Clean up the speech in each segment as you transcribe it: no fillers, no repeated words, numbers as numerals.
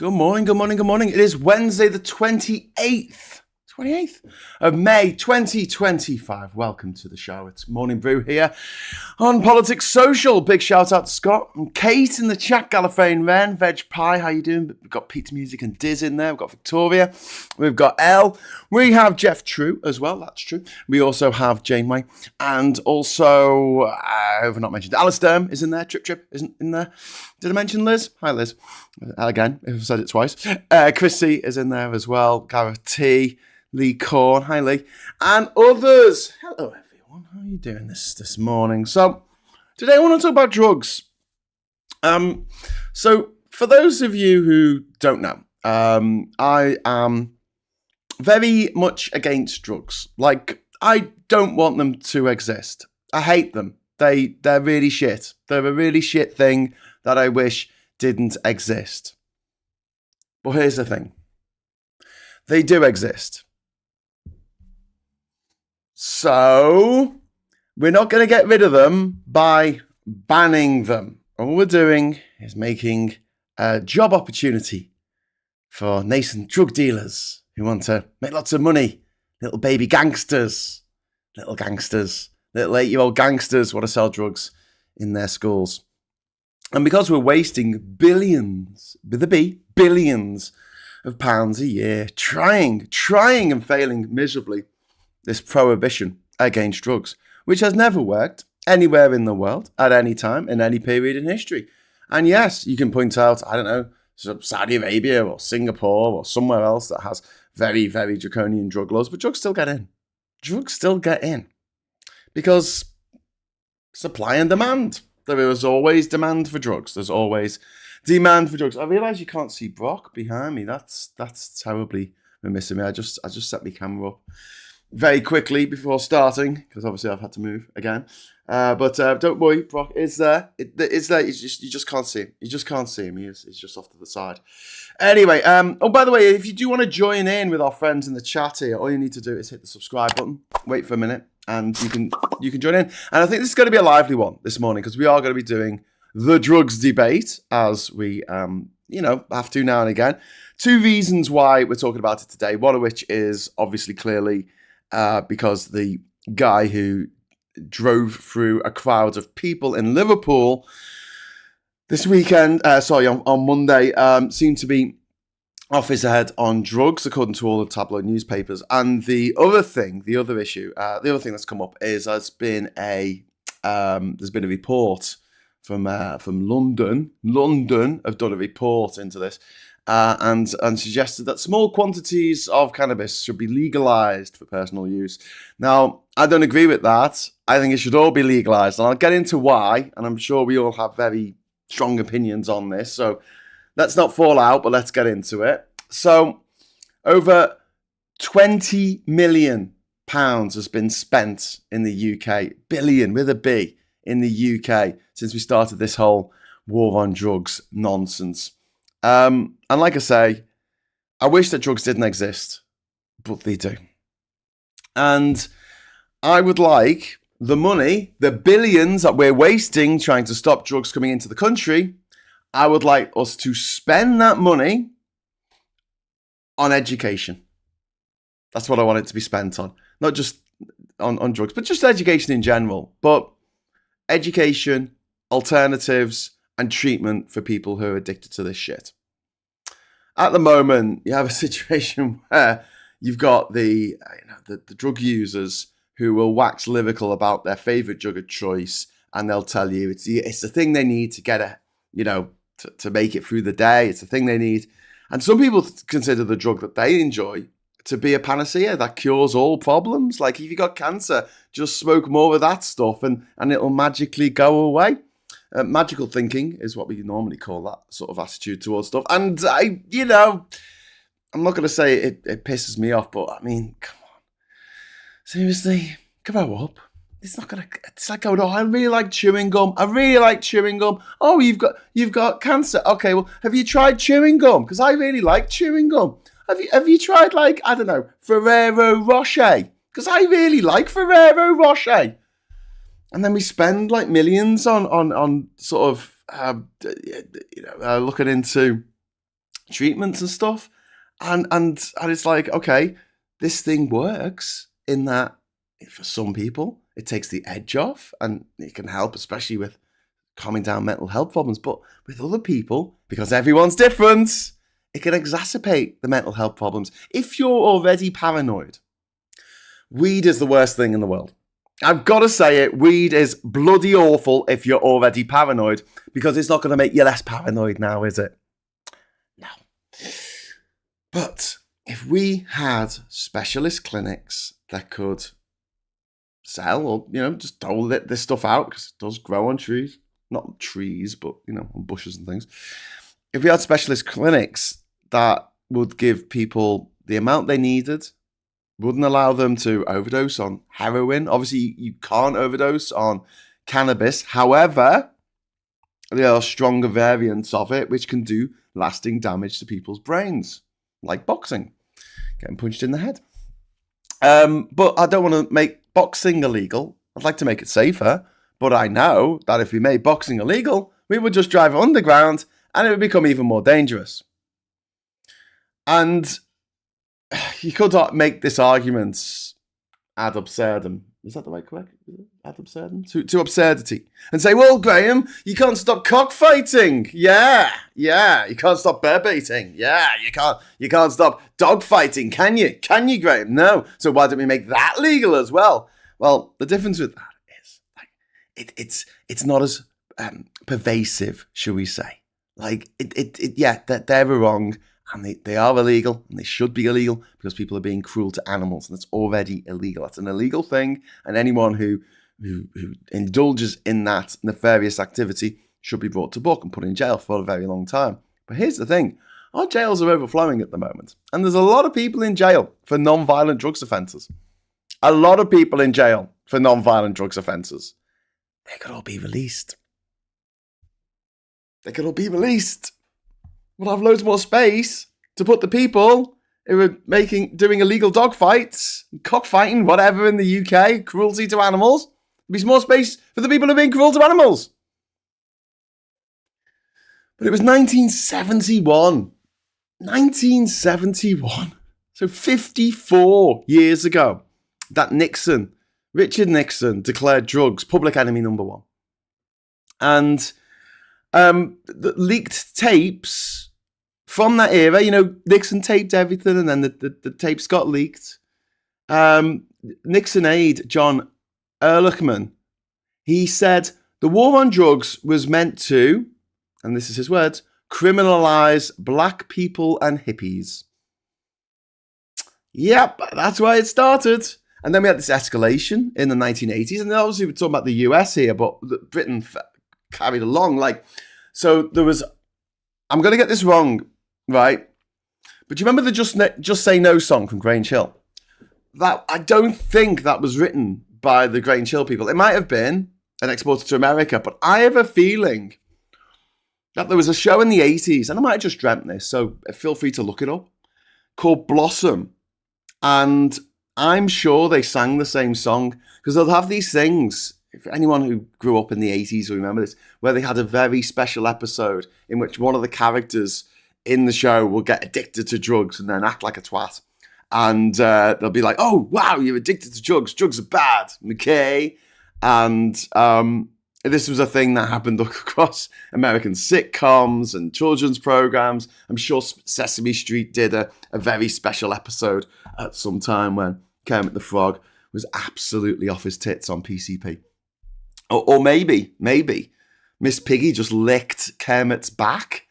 Good morning, good morning, good morning. It is Wednesday the 28th of May 2025. Welcome to the show. It's Morning Brew here on Politics Social. Big shout out to Scott and Kate in the chat. Gallifreyan Ren, Veg Pie, how you doing? We've got Pete's Music and Diz in there. We've got Victoria. We've got Elle. We have Jeff True as well. That's true. We also have Janeway. And also, I've not mentioned Alistair is in there. Trip isn't in there. Did I mention Liz? Hi, Liz. Again, if I've said it twice. Chrissy is in there as well. Gareth T. Lee Corn, hi Lee, and others. Hello everyone, how are you doing this morning? So today I want to talk about drugs. So for those of you who don't know, I am very much against drugs. Like, I don't want them to exist. I hate them. They're really shit. They're a really shit thing that I wish didn't exist. But here's the thing. They do exist. So, we're not going to get rid of them by banning them. All we're doing is making a job opportunity for nascent drug dealers who want to make lots of money. Little baby gangsters. Little 8-year-old gangsters want to sell drugs in their schools. And because we're wasting billions, with a B, billions of pounds a year trying and failing miserably, this prohibition against drugs, which has never worked anywhere in the world, at any time, in any period in history. And yes, you can point out, I don't know, Saudi Arabia or Singapore or somewhere else that has very, very draconian drug laws, but drugs still get in. Drugs still get in. Because supply and demand. There is always demand for drugs. There's always demand for drugs. I realise you can't see Brock behind me. That's terribly missing me. I just set my camera up very quickly before starting, because obviously I've had to move again. But don't worry, Brock is there. It's there. You just can't see him. You just can't see him. He's just off to the side. Anyway, by the way, if you do want to join in with our friends in the chat here, all you need to do is hit the subscribe button. Wait for a minute, and you can join in. And I think this is going to be a lively one this morning, because we are going to be doing the drugs debate, as we have to now and again. Two reasons why we're talking about it today. One of which is obviously clearly because the guy who drove through a crowd of people in Liverpool this weekend, on Monday, seemed to be off his head on drugs, according to all the tabloid newspapers. And the other thing that's come up is there's been a report from London. London have done a report into this. And suggested that small quantities of cannabis should be legalised for personal use. Now, I don't agree with that. I think it should all be legalised, and I'll get into why, and I'm sure we all have very strong opinions on this, so let's not fall out, but let's get into it. So, over £20 million has been spent in the UK, billion with a B, in the UK, since we started this whole war on drugs nonsense. And like I say, I wish that drugs didn't exist, but they do. And I would like the money, the billions that we're wasting trying to stop drugs coming into the country, I would like us to spend that money on education. That's what I want it to be spent on. Not just on drugs, but just education in general. But education, alternatives, and treatment for people who are addicted to this shit. At the moment, you have a situation where you've got the drug users who will wax lyrical about their favourite drug of choice, and they'll tell you it's the thing they need to get to make it through the day. It's the thing they need. And some people consider the drug that they enjoy to be a panacea that cures all problems. Like, if you got cancer, just smoke more of that stuff and it'll magically go away. Magical thinking is what we normally call that sort of attitude towards stuff. And I'm not going to say it pisses me off, but I mean, come on. Seriously, grow up. It's like going, oh, I really like chewing gum. Oh, you've got cancer. Okay, well, have you tried chewing gum? Because I really like chewing gum. Have you tried, like, I don't know, Ferrero Rocher? Because I really like Ferrero Rocher. And then we spend like millions on sort of looking into treatments and stuff. And it's like, okay, this thing works in that for some people, it takes the edge off and it can help, especially with calming down mental health problems. But with other people, because everyone's different, it can exacerbate the mental health problems. If you're already paranoid, weed is the worst thing in the world. I've got to say it, weed is bloody awful if you're already paranoid, because it's not going to make you less paranoid now, is it? No. But if we had specialist clinics that could sell or, just dole this stuff out, because it does grow on trees. Not trees, but, on bushes and things. If we had specialist clinics that would give people the amount they needed, wouldn't allow them to overdose on heroin. Obviously, you can't overdose on cannabis. However, there are stronger variants of it which can do lasting damage to people's brains, like boxing, getting punched in the head. But I don't want to make boxing illegal. I'd like to make it safer. But I know that if we made boxing illegal, we would just drive underground and it would become even more dangerous. And you could make this argument ad absurdum. Is that the right correct? Ad absurdum? To absurdity. And say, well, Graham, you can't stop cockfighting. Yeah. You can't stop bear baiting. Yeah, you can't stop dog fighting, can you? Can you, Graham? No. So why don't we make that legal as well? Well, the difference with that is it's not as pervasive, shall we say. They're wrong. And they are illegal, and they should be illegal because people are being cruel to animals, and that's already illegal. That's an illegal thing, and anyone who indulges in that nefarious activity should be brought to book and put in jail for a very long time. But here's the thing. Our jails are overflowing at the moment, and there's a lot of people in jail for non-violent drugs offences. A lot of people in jail for non-violent drugs offences. They could all be released. We'll have loads more space to put the people who are doing illegal dog fights, cockfighting, whatever in the UK, cruelty to animals. There'll be more space for the people who are being cruel to animals. But it was 1971. 1971. So 54 years ago that Richard Nixon declared drugs public enemy number one. And the leaked tapes from that era, Nixon taped everything and then the tapes got leaked. Nixon aide John Ehrlichman, he said the war on drugs was meant to, and this is his words, criminalize black people and hippies. Yep, that's why it started. And then we had this escalation in the 1980s. And then obviously we're talking about the US here, but Britain carried along. So there was, I'm going to get this wrong, right? But do you remember the Just Say No song from Grange Hill? That I don't think that was written by the Grange Hill people. It might have been and exported to America, but I have a feeling that there was a show in the 80s, and I might have just dreamt this, so feel free to look it up, called Blossom. And I'm sure they sang the same song, because they'll have these things, if anyone who grew up in the 80s will remember this, where they had a very special episode in which one of the characters in the show will get addicted to drugs and then act like a twat. And they'll be like, oh, wow, you're addicted to drugs. Drugs are bad, okay? And this was a thing that happened across American sitcoms and children's programs. I'm sure Sesame Street did a very special episode at some time when Kermit the Frog was absolutely off his tits on PCP. Or maybe Miss Piggy just licked Kermit's back.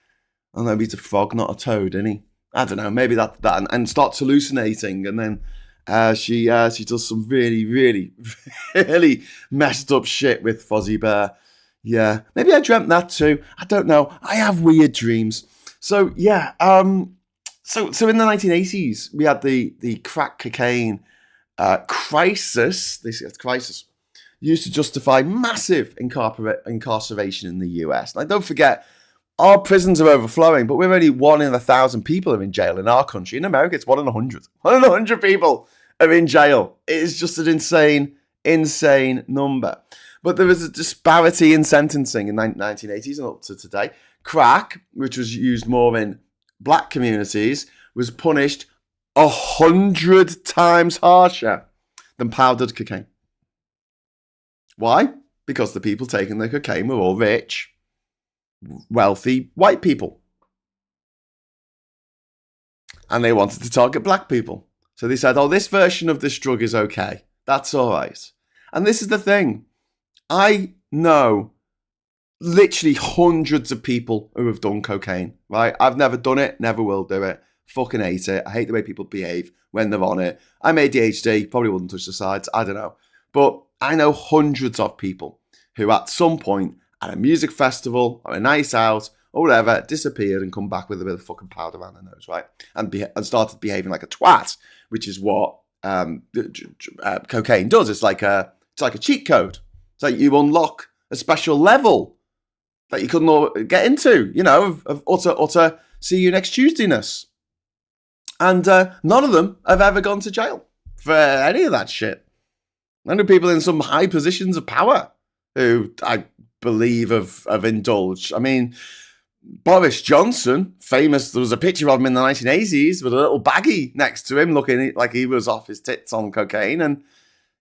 Oh, maybe he's a frog, not a toad, isn't he? I don't know, maybe that and starts hallucinating, and then she does some really, really, really messed up shit with Fozzie Bear. Yeah, maybe I dreamt that too. I don't know. I have weird dreams. So yeah, so in the 1980s we had the crack cocaine crisis. This crisis used to justify massive incarceration in the US. Like, don't forget, our prisons are overflowing, but we're only 1 in 1,000 people are in jail in our country. In America, it's 1 in 100. 1 in 100 people are in jail. It is just an insane number. But there was a disparity in sentencing in the 1980s and up to today. Crack, which was used more in black communities was punished 100 times harsher than powdered cocaine. Why? Because the people taking the cocaine were all rich, wealthy white people. And they wanted to target black people. So they said, oh, this version of this drug is okay. That's all right. And this is the thing. I know literally hundreds of people who have done cocaine, right? I've never done it, never will do it. Fucking hate it. I hate the way people behave when they're on it. I'm ADHD, probably wouldn't touch the sides. I don't know. But I know hundreds of people who at some point at a music festival or a night out or whatever disappeared and come back with a bit of fucking powder around their nose, right? And started behaving like a twat, which is what cocaine does. It's like a cheat code. It's like you unlock a special level that you couldn't get into, you know, of utter see you next Tuesdayness. And none of them have ever gone to jail for any of that shit. I know people in some high positions of power who I believe have indulged. I mean, Boris Johnson, famous, there was a picture of him in the 1980s with a little baggie next to him looking like he was off his tits on cocaine. And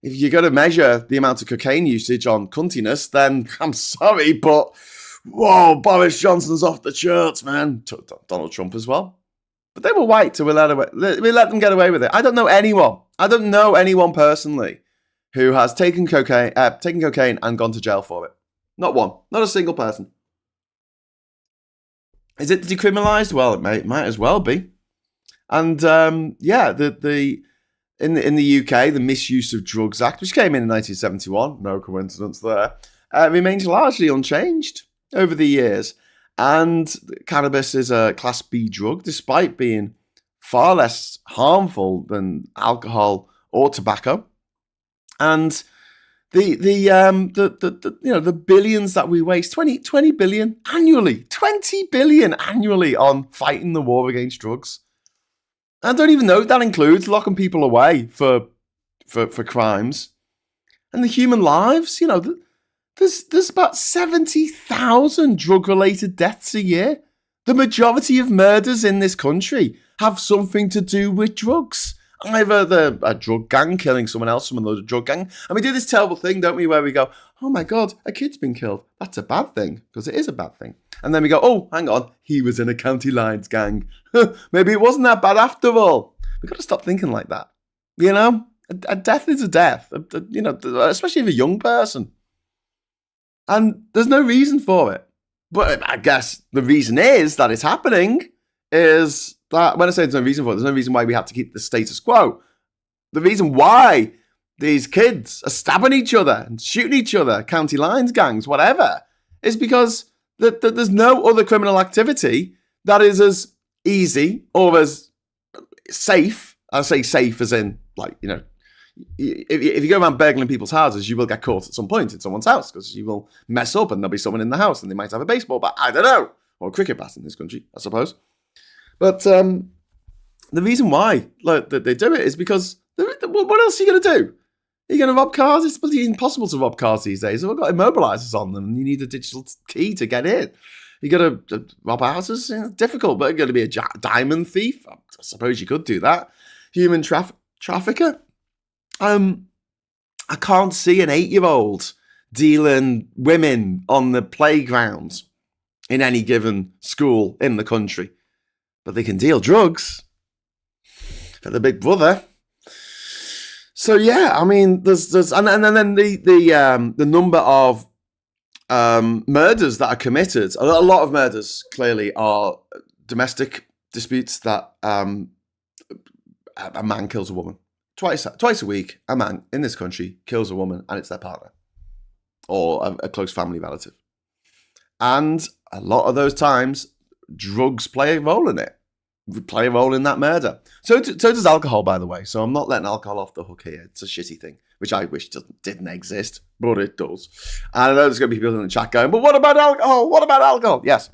if you're going to measure the amount of cocaine usage on cuntiness, then I'm sorry, but whoa, Boris Johnson's off the charts, man. Donald Trump as well. But they were white, so we let them get away with it. I don't know anyone personally who has taken cocaine and gone to jail for it. Not one. Not a single person. Is it decriminalised? Well, it might as well be. And yeah, in the UK, the Misuse of Drugs Act, which came in 1971, no coincidence there, remains largely unchanged over the years. And cannabis is a Class B drug, despite being far less harmful than alcohol or tobacco. And the billions that we waste, 20 billion annually, 20 billion annually on fighting the war against drugs. I don't even know if that includes locking people away for crimes. And the human lives, you know, there's about 70,000 drug-related deaths a year. The majority of murders in this country have something to do with drugs. Either a drug gang killing someone else from another drug gang. And we do this terrible thing, don't we, where we go, oh my God, a kid's been killed. That's a bad thing, because it is a bad thing. And then we go, oh, hang on, he was in a county lines gang. Maybe it wasn't that bad after all. We've got to stop thinking like that. You know, a death is a death, you know, especially if a young person. And there's no reason for it. But I guess the reason is that it's happening is that, when I say there's no reason for it, there's no reason why we have to keep the status quo. The reason why these kids are stabbing each other and shooting each other, county lines gangs, whatever, is because there's no other criminal activity that is as easy or as safe. I say safe as in, like, you know, if you go around burgling people's houses, you will get caught at some point in someone's house because you will mess up and there'll be someone in the house and they might have a baseball bat. I don't know. Or a cricket bat in this country, I suppose. But the reason why they do it is because what else are you going to do? Are you going to rob cars? It's bloody impossible to rob cars these days. They've got immobilizers on them and you need a digital key to get in. You got to rob houses? It's difficult, but you're going to be a diamond thief? I suppose you could do that. Human trafficker? I can't see an 8-year-old dealing women on the playground in any given school in the country. But they can deal drugs for the big brother. So yeah, I mean, there's and then the number of murders that are committed. A lot of murders clearly are domestic disputes that a man kills a woman. Twice a week, a man in this country kills a woman and it's their partner or a close family relative. And a lot of those times, drugs play a role in it, play a role in that murder. So does alcohol, by the way. So I'm not letting alcohol off the hook here. It's a shitty thing, which I wish didn't exist, but it does. And I know there's going to be people in the chat going, but what about alcohol? What about alcohol? Yes,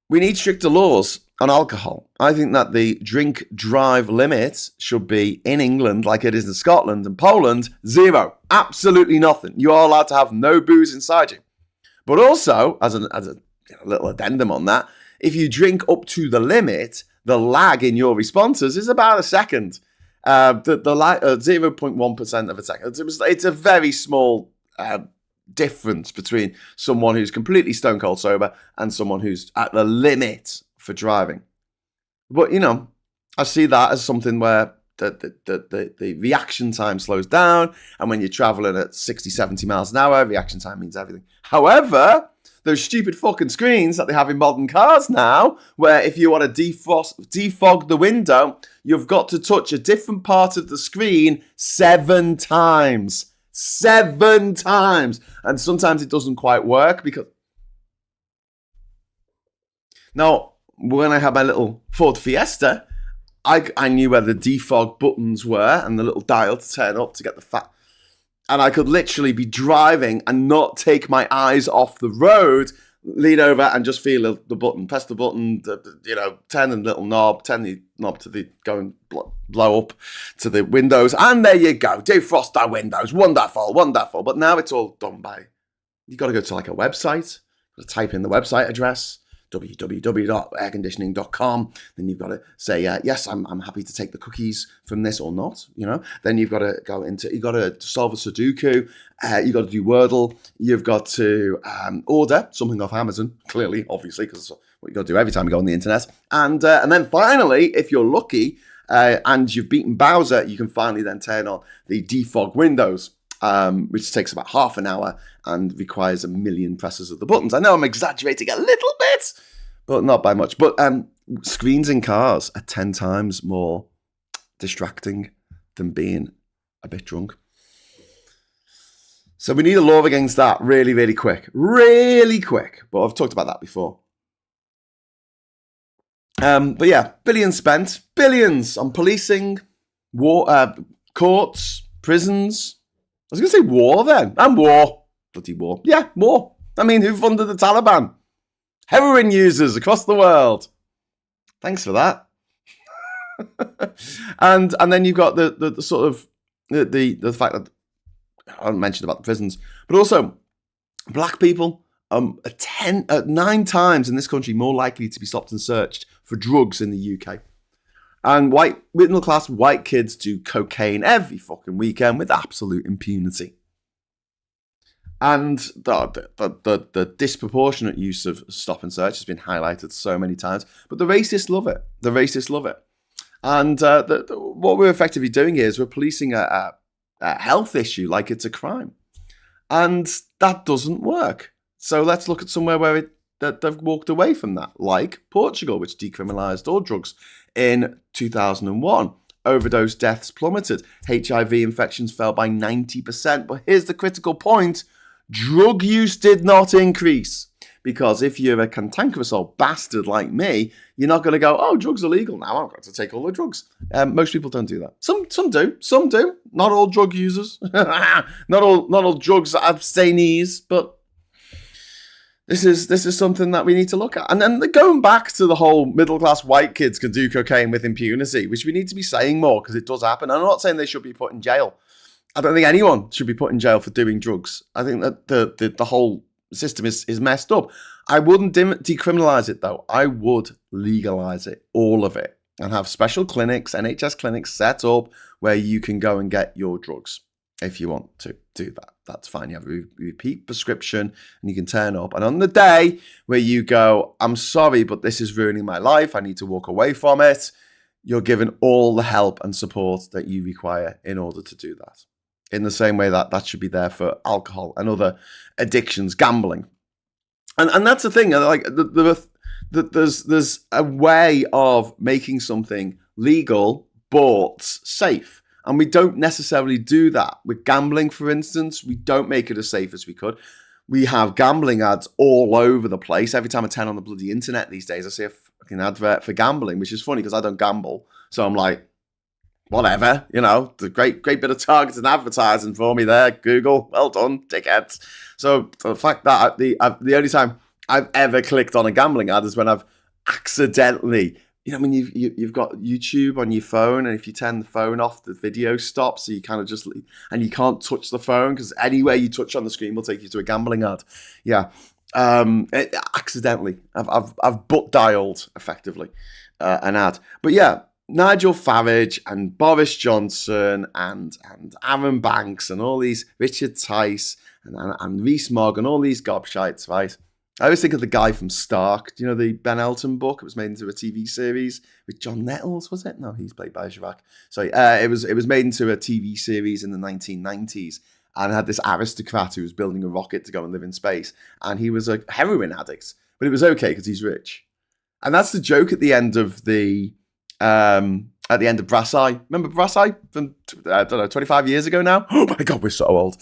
we need stricter laws on alcohol. I think that the drink drive limit should be in England like it is in Scotland and Poland, 0. Absolutely nothing. You are allowed to have no booze inside you. But also, as a little addendum on that, if you drink up to the limit, the lag in your responses is about a second. The lag, 0.1% of a second. It's a very small difference between someone who's completely stone cold sober and someone who's at the limit for driving. But, I see that as something where the reaction time slows down, and when you're traveling at 60, 70 miles an hour, reaction time means everything. However, those stupid fucking screens that they have in modern cars now, where if you want to defog the window, you've got to touch a different part of the screen 7 times. 7 times. And sometimes it doesn't quite work because... Now, when I had my little Ford Fiesta, I knew where the defog buttons were and the little dial to turn up to get the fat. And I could literally be driving and not take my eyes off the road, lean over and just feel the button, press the button, turn the little knob, turn the knob to go and blow up to the windows. And there you go, defrost our windows. Wonderful, wonderful. But now it's all done by, you got to go to like a website, type in the website address, www.airconditioning.com. Then you've got to say, yes, I'm happy to take the cookies from this or not, Then you've got to go into, you've got to solve a Sudoku, you've got to do Wordle, you've got to order something off Amazon, clearly, obviously, because that's what you've got to do every time you go on the internet. And then finally, if you're lucky and you've beaten Bowser, you can finally then turn on the defog windows, which takes about half an hour and requires 1 million presses of the buttons. I know I'm exaggerating a little bit, but not by much. But screens in cars are 10 times more distracting than being a bit drunk. So we need a law against that really, really quick. Really quick. But I've talked about that before. But yeah, billions spent. Billions on policing, war, courts, prisons. I was going to say war then. And war. Bloody war. Yeah, war. I mean, who funded the Taliban? Heroin users across the world. Thanks for that. and then you've got the sort of the fact that I haven't mentioned about the prisons, but also black people 9 times in this country more likely to be stopped and searched for drugs in the UK. And middle class white kids do cocaine every fucking weekend with absolute impunity. And the disproportionate use of stop and search has been highlighted so many times, but the racists love it. The racists love it. And what we're effectively doing here is we're policing a health issue like it's a crime. And that doesn't work. So let's look at somewhere where they've walked away from that, like Portugal, which decriminalised all drugs in 2001. Overdose deaths plummeted. HIV infections fell by 90%. But here's the critical point. Drug use did not increase. Because if you're a cantankerous old bastard like me, you're not going to go, oh, drugs are legal now, I've got to take all the drugs. Most people don't do that. Some do. Some do. Not all drug users. not all drugs abstainees. But this is something that we need to look at. And then going back to the whole middle-class white kids can do cocaine with impunity, which we need to be saying more because it does happen. I'm not saying they should be put in jail. I don't think anyone should be put in jail for doing drugs. I think that the whole system is messed up. I wouldn't decriminalise it, though. I would legalise it, all of it, and have special clinics, NHS clinics set up where you can go and get your drugs if you want to do that. That's fine. You have a repeat prescription and you can turn up. And on the day where you go, I'm sorry, but this is ruining my life, I need to walk away from it, you're given all the help and support that you require in order to do that. In the same way that should be there for alcohol and other addictions, gambling. And that's the thing, like there's a way of making something legal but safe. And we don't necessarily do that. With gambling, for instance, we don't make it as safe as we could. We have gambling ads all over the place. Every time I turn on the bloody internet these days, I see a fucking advert for gambling, which is funny because I don't gamble. So I'm like, whatever, the great bit of targeted advertising for me there. Google, well done, dickheads. So the fact that the only time I've ever clicked on a gambling ad is when I've accidentally, when you've got YouTube on your phone, and if you turn the phone off, the video stops. So you kind of just, and you can't touch the phone because anywhere you touch on the screen will take you to a gambling ad. Yeah. Accidentally. I've butt dialed effectively an ad. But yeah, Nigel Farage and Boris Johnson and Aaron Banks and all these Richard Tice and Rees Mogg and all these gobshites, right? I always think of the guy from Stark. Do you know the Ben Elton book? It was made into a TV series with John Nettles, was it? No, he's played by Chirac. Sorry, it was made into a TV series in the 1990s and had this aristocrat who was building a rocket to go and live in space. And he was a heroin addict, but it was okay because he's rich. And that's the joke at the end of Brass Eye. Remember Brass Eye from, I don't know, 25 years ago now? Oh my God, we're so old.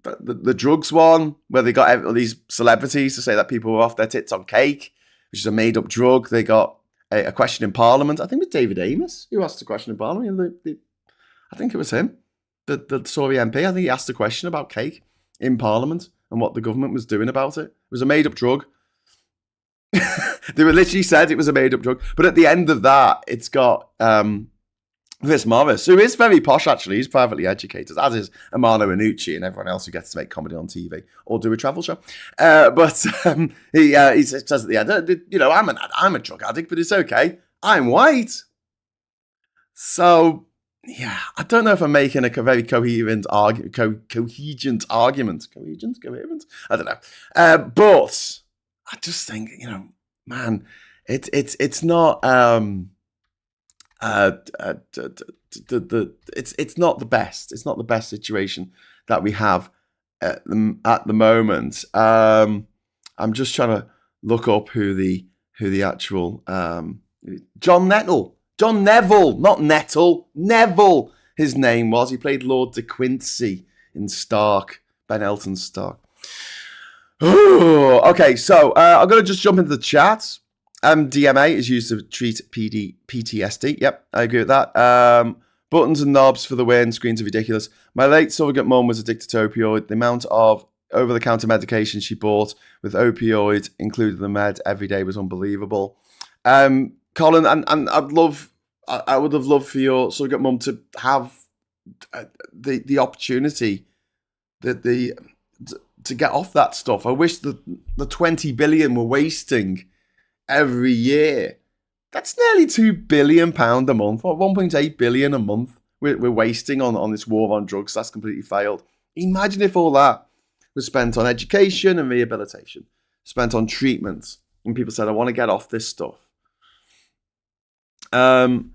But the drugs one, where they got all these celebrities to say that people were off their tits on cake, which is a made-up drug. They got a question in Parliament. I think it was David Amos who asked a question in Parliament. I think it was him, the Tory MP. I think he asked a question about cake in Parliament and what the government was doing about it. It was a made-up drug. They were literally said it was a made-up drug. But at the end of that, it's got Chris Morris, who is very posh, actually. He's privately educated, as is Amano Iannucci and everyone else who gets to make comedy on TV or do a travel show. But he says at the end, you know, I'm a drug addict, but it's okay. I'm white. So, yeah, I don't know if I'm making a very coherent argument. Coherent? I don't know. But I just think, you know, man, it's not... it's not the best. It's not the best situation that we have at the moment. I'm just trying to look up who the actual John Neville, not Nettle, Neville. His name was. He played Lord De Quincey in Stark, Ben Elton's Stark. Ooh, okay, so I'm going to just jump into the chat. MDMA is used to treat PTSD. Yep, I agree with that. Buttons and knobs for the win. Screens are ridiculous. My late surrogate mum was addicted to opioid. The amount of over-the-counter medication she bought with opioid, including the med, every day was unbelievable. Colin, and I would have loved for your surrogate mum to have the opportunity to get off that stuff. I wish the 20 billion we're wasting every year. That's nearly £2 billion a month, or 1.8 billion a month we're wasting on this war on drugs. That's completely failed. Imagine if all that was spent on education and rehabilitation, spent on treatment, and people said, I want to get off this stuff. And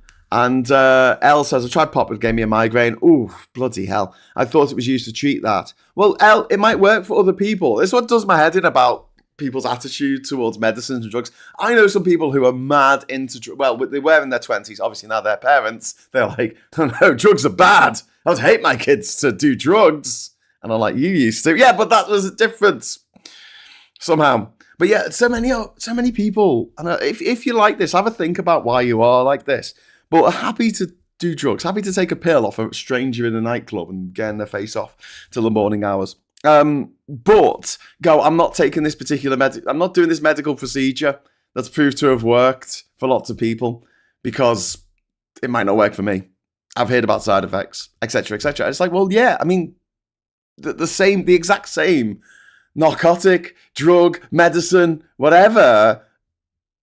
Elle says, I tried pop, it gave me a migraine. Ooh, bloody hell. I thought it was used to treat that. Well, Elle, it might work for other people. This is what does my head in about people's attitude towards medicines and drugs. I know some people who are mad into well, they were in their 20s. Obviously, now they're parents. They're like, oh no, drugs are bad. I would hate my kids to do drugs. And I'm like, you used to. Yeah, but that was a difference somehow. But yeah, so many people. And if you like this, have a think about why you are like this. But are happy to do drugs, happy to take a pill off a stranger in a nightclub and getting their face off till the morning hours. But I'm not taking this particular I'm not doing this medical procedure that's proved to have worked for lots of people because it might not work for me. I've heard about side effects, etc., etc. It's like, well, yeah, I mean, the exact same narcotic, drug, medicine, whatever,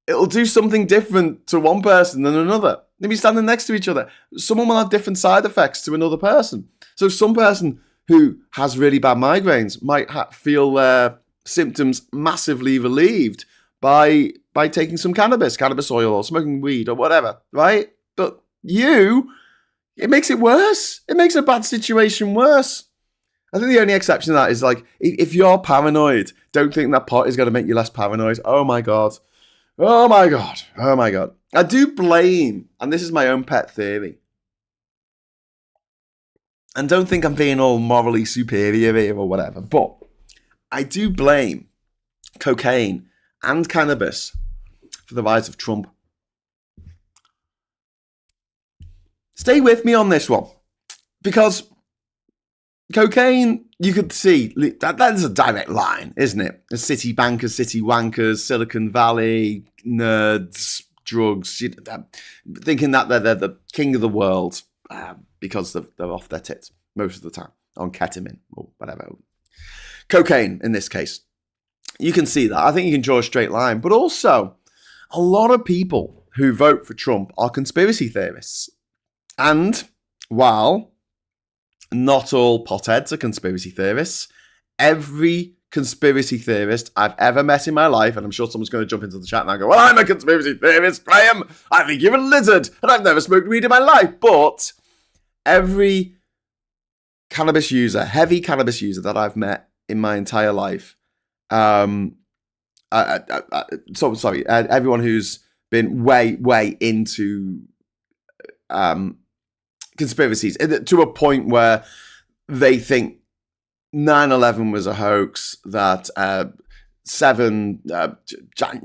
it'll do something different to one person than another. They'll be standing next to each other. Someone will have different side effects to another person. So some person who has really bad migraines might feel their symptoms massively relieved by taking some cannabis oil or smoking weed or whatever, right? But it makes it worse. It makes a bad situation worse. I think the only exception to that is like, if you're paranoid, don't think that pot is going to make you less paranoid. Oh my God. Oh my God. Oh my God. I do blame, and this is my own pet theory, and don't think I'm being all morally superior here or whatever, but I do blame cocaine and cannabis for the rise of Trump. Stay with me on this one, because cocaine, you could see, that is a direct line, isn't it? The city bankers, city wankers, Silicon Valley, nerds, drugs, thinking that they're the king of the world. Because they're off their tits most of the time on ketamine or whatever. Cocaine, in this case. You can see that. I think you can draw a straight line. But also, a lot of people who vote for Trump are conspiracy theorists. And while not all potheads are conspiracy theorists, every conspiracy theorist I've ever met in my life, and I'm sure someone's going to jump into the chat now and go, well, I'm a conspiracy theorist, Graham. I think you're a lizard, and I've never smoked weed in my life. But every cannabis user, heavy cannabis user that I've met in my entire life, everyone who's been way into conspiracies to a point where they think 9/11 was a hoax, that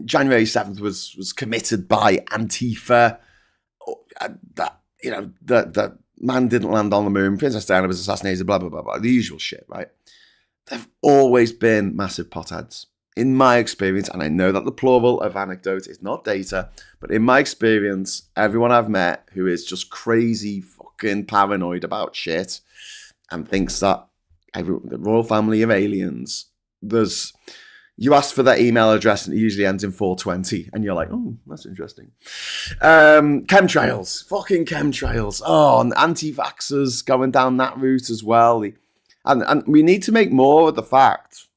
January 7th was committed by Antifa, that that man didn't land on the moon, Princess Diana was assassinated, blah blah blah blah, the usual shit, right? They've always been massive potheads, in my experience, and I know that the plural of anecdote is not data, but in my experience, everyone I've met who is just crazy fucking paranoid about shit and thinks that the royal family of aliens, you ask for their email address and it usually ends in 420, and you're like, oh, that's interesting. Chemtrails, fucking chemtrails. Oh, and anti-vaxxers going down that route as well. And we need to make more of the fact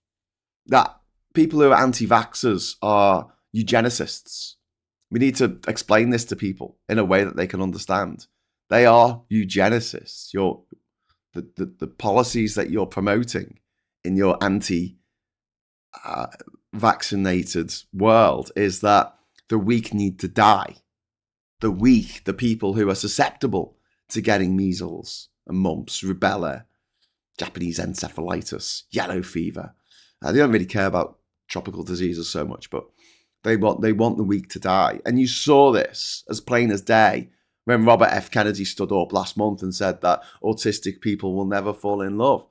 that people who are anti-vaxxers are eugenicists. We need to explain this to people in a way that they can understand. They are eugenicists. The policies that you're promoting in your anti-vaccinated world is that the weak need to die. The weak, the people who are susceptible to getting measles and mumps, rubella, Japanese encephalitis, yellow fever. They don't really care about tropical diseases so much, but they want the weak to die. And you saw this as plain as day when Robert F. Kennedy stood up last month and said that autistic people will never fall in love.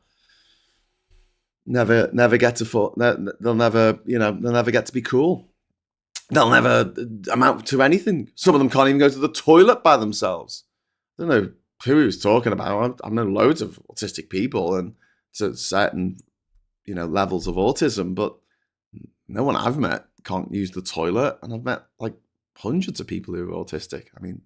Never get to fall. They'll never get to be cool. They'll never amount to anything. Some of them can't even go to the toilet by themselves. I don't know who he was talking about. I know loads of autistic people and to certain, levels of autism, but no one I've met can't use the toilet. And I've met like hundreds of people who are autistic. I mean,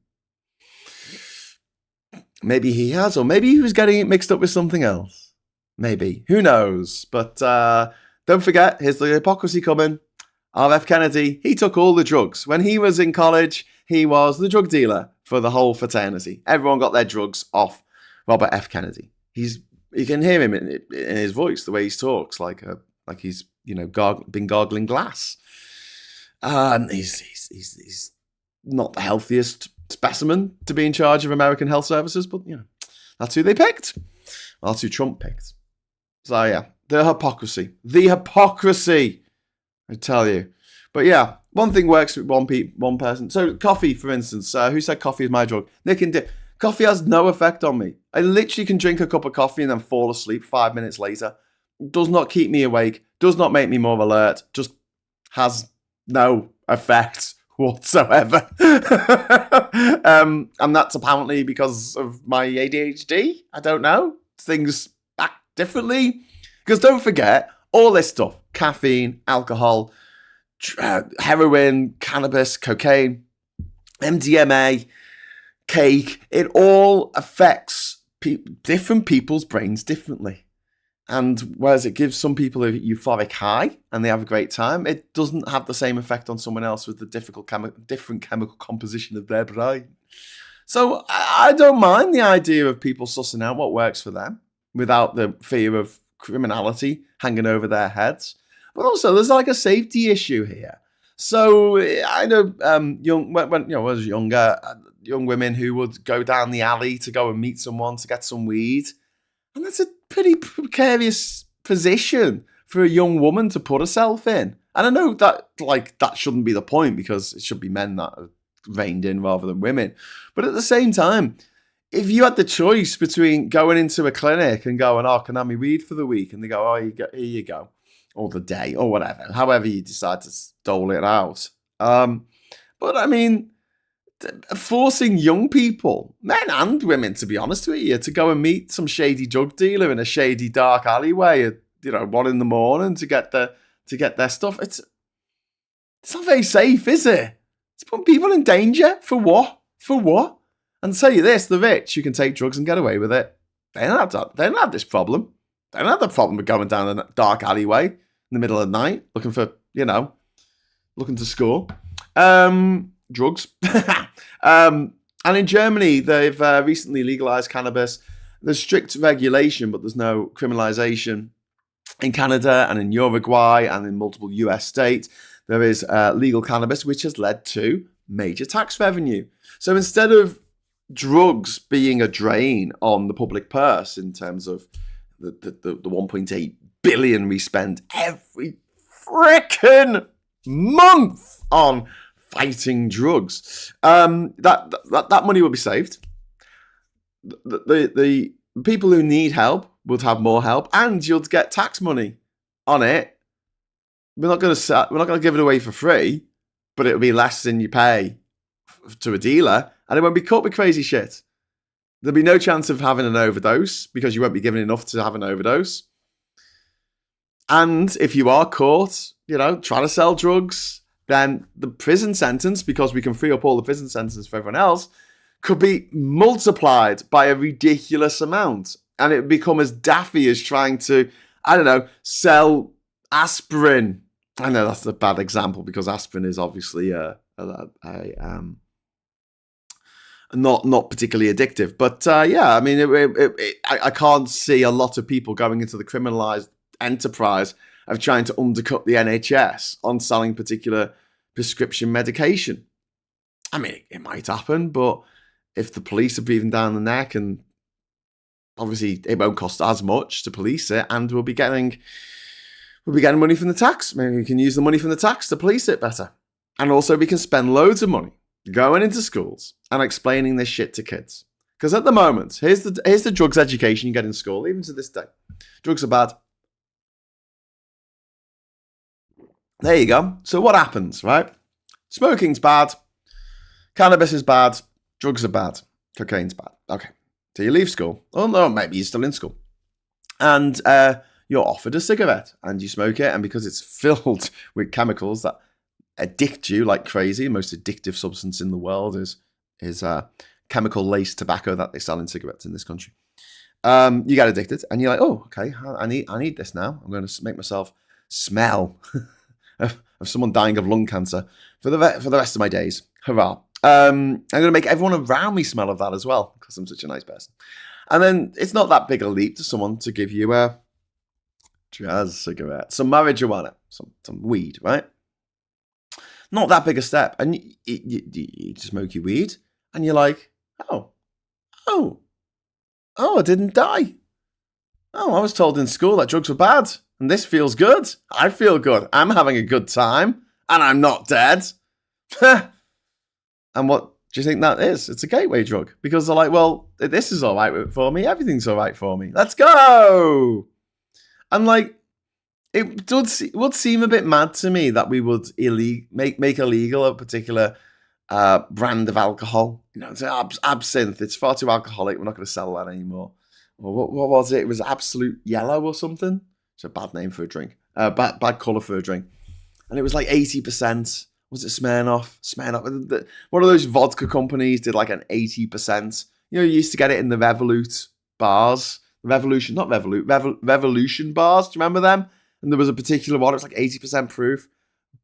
maybe he has, or maybe he was getting it mixed up with something else. Maybe. Who knows? But don't forget, here's the hypocrisy coming. RF Kennedy, he took all the drugs. When he was in college, he was the drug dealer for the whole fraternity. Everyone got their drugs off Robert F. Kennedy. You can hear him in his voice, the way he talks, like he's been gargling glass. And he's not the healthiest specimen to be in charge of American health services, but that's who they picked. Well, that's who Trump picked. So yeah, the hypocrisy, I tell you. But yeah, one thing works with one person. So coffee, for instance, who said coffee is my drug? Nick and Dip. Coffee has no effect on me. I literally can drink a cup of coffee and then fall asleep 5 minutes later. Does not keep me awake. Does not make me more alert. Just has no effect whatsoever. And that's apparently because of my ADHD. I don't know. Things act differently. Because don't forget, all this stuff, caffeine, alcohol, heroin, cannabis, cocaine, MDMA, cake, it all affects different people's brains differently. And whereas it gives some people a euphoric high and they have a great time, it doesn't have the same effect on someone else with the different chemical composition of their brain. So I don't mind the idea of people sussing out what works for them without the fear of criminality hanging over their heads. But also, there's like a safety issue here. So I know when I was younger, young women who would go down the alley to go and meet someone to get some weed. And that's a pretty precarious position for a young woman to put herself in. And I know that that shouldn't be the point, because it should be men that are reined in rather than women. But at the same time, if you had the choice between going into a clinic and going, oh, can I have my weed for the week? And they go, oh, here you go. Or the day, or whatever. However you decide to dole it out. But I mean, forcing young people, men and women, to be honest with you, to go and meet some shady drug dealer in a shady dark alleyway at 1 a.m. to get the to get their stuff. It's not very safe, is it? It's putting people in danger. For what? For what? And to tell you this, the rich, you can take drugs and get away with it. They don't have this problem. They don't have the problem with going down a dark alleyway in the middle of the night looking for, looking to score. Drugs. And in Germany, they've recently legalized cannabis. There's strict regulation, but there's no criminalization. In Canada and in Uruguay and in multiple US states, there is legal cannabis, which has led to major tax revenue. So instead of drugs being a drain on the public purse in terms of the 1.8 billion we spend every frickin' month on fighting drugs, that money will be saved. The people who need help would have more help, and you'll get tax money on it. We're not going to give it away for free, but it'll be less than you pay to a dealer, and it won't be caught with crazy shit. There'll be no chance of having an overdose because you won't be given enough to have an overdose. And if you are caught, trying to sell drugs, then the prison sentence, because we can free up all the prison sentences for everyone else, could be multiplied by a ridiculous amount. And it would become as daffy as trying to, sell aspirin. I know that's a bad example because aspirin is obviously not particularly addictive. But I can't see a lot of people going into the criminalized enterprise of trying to undercut the NHS on selling particular prescription medication. I mean, it might happen, but if the police are breathing down the neck, and obviously it won't cost as much to police it, and we'll be getting money from the tax. Maybe we can use the money from the tax to police it better. And also we can spend loads of money going into schools and explaining this shit to kids. Because at the moment, here's the drugs education you get in school, even to this day. Drugs are bad. There you go. So what happens, right? Smoking's bad. Cannabis is bad. Drugs are bad. Cocaine's bad. Okay. So you leave school. Oh no, maybe you're still in school. And you're offered a cigarette and you smoke it. And because it's filled with chemicals that addict you like crazy, the most addictive substance in the world is chemical-laced tobacco that they sell in cigarettes in this country. You get addicted and you're like, oh, okay, I need this now. I'm going to make myself smell of someone dying of lung cancer for the rest of my days. Hurrah. I'm going to make everyone around me smell of that as well because I'm such a nice person. And then it's not that big a leap to someone to give you a jazz cigarette, some marijuana, some weed, right? Not that big a step. And you smoke your weed and you're like, oh, I didn't die. Oh, I was told in school that drugs were bad. And this feels good. I feel good. I'm having a good time. And I'm not dead. And what do you think that is? It's a gateway drug. Because they're like, well, this is all right for me. Everything's all right for me. Let's go. And like, it would seem a bit mad to me that we would make illegal a particular brand of alcohol. It's absinthe. It's far too alcoholic. We're not going to sell that anymore. Or what was it? It was Absolute Yellow or something. It's a bad name for a drink. Bad colour for a drink. And it was like 80%. Was it Smirnoff? One of those vodka companies did like an 80%. You used to get it in the Revolut bars. Revolution bars. Do you remember them? And there was a particular one. It was like 80% proof.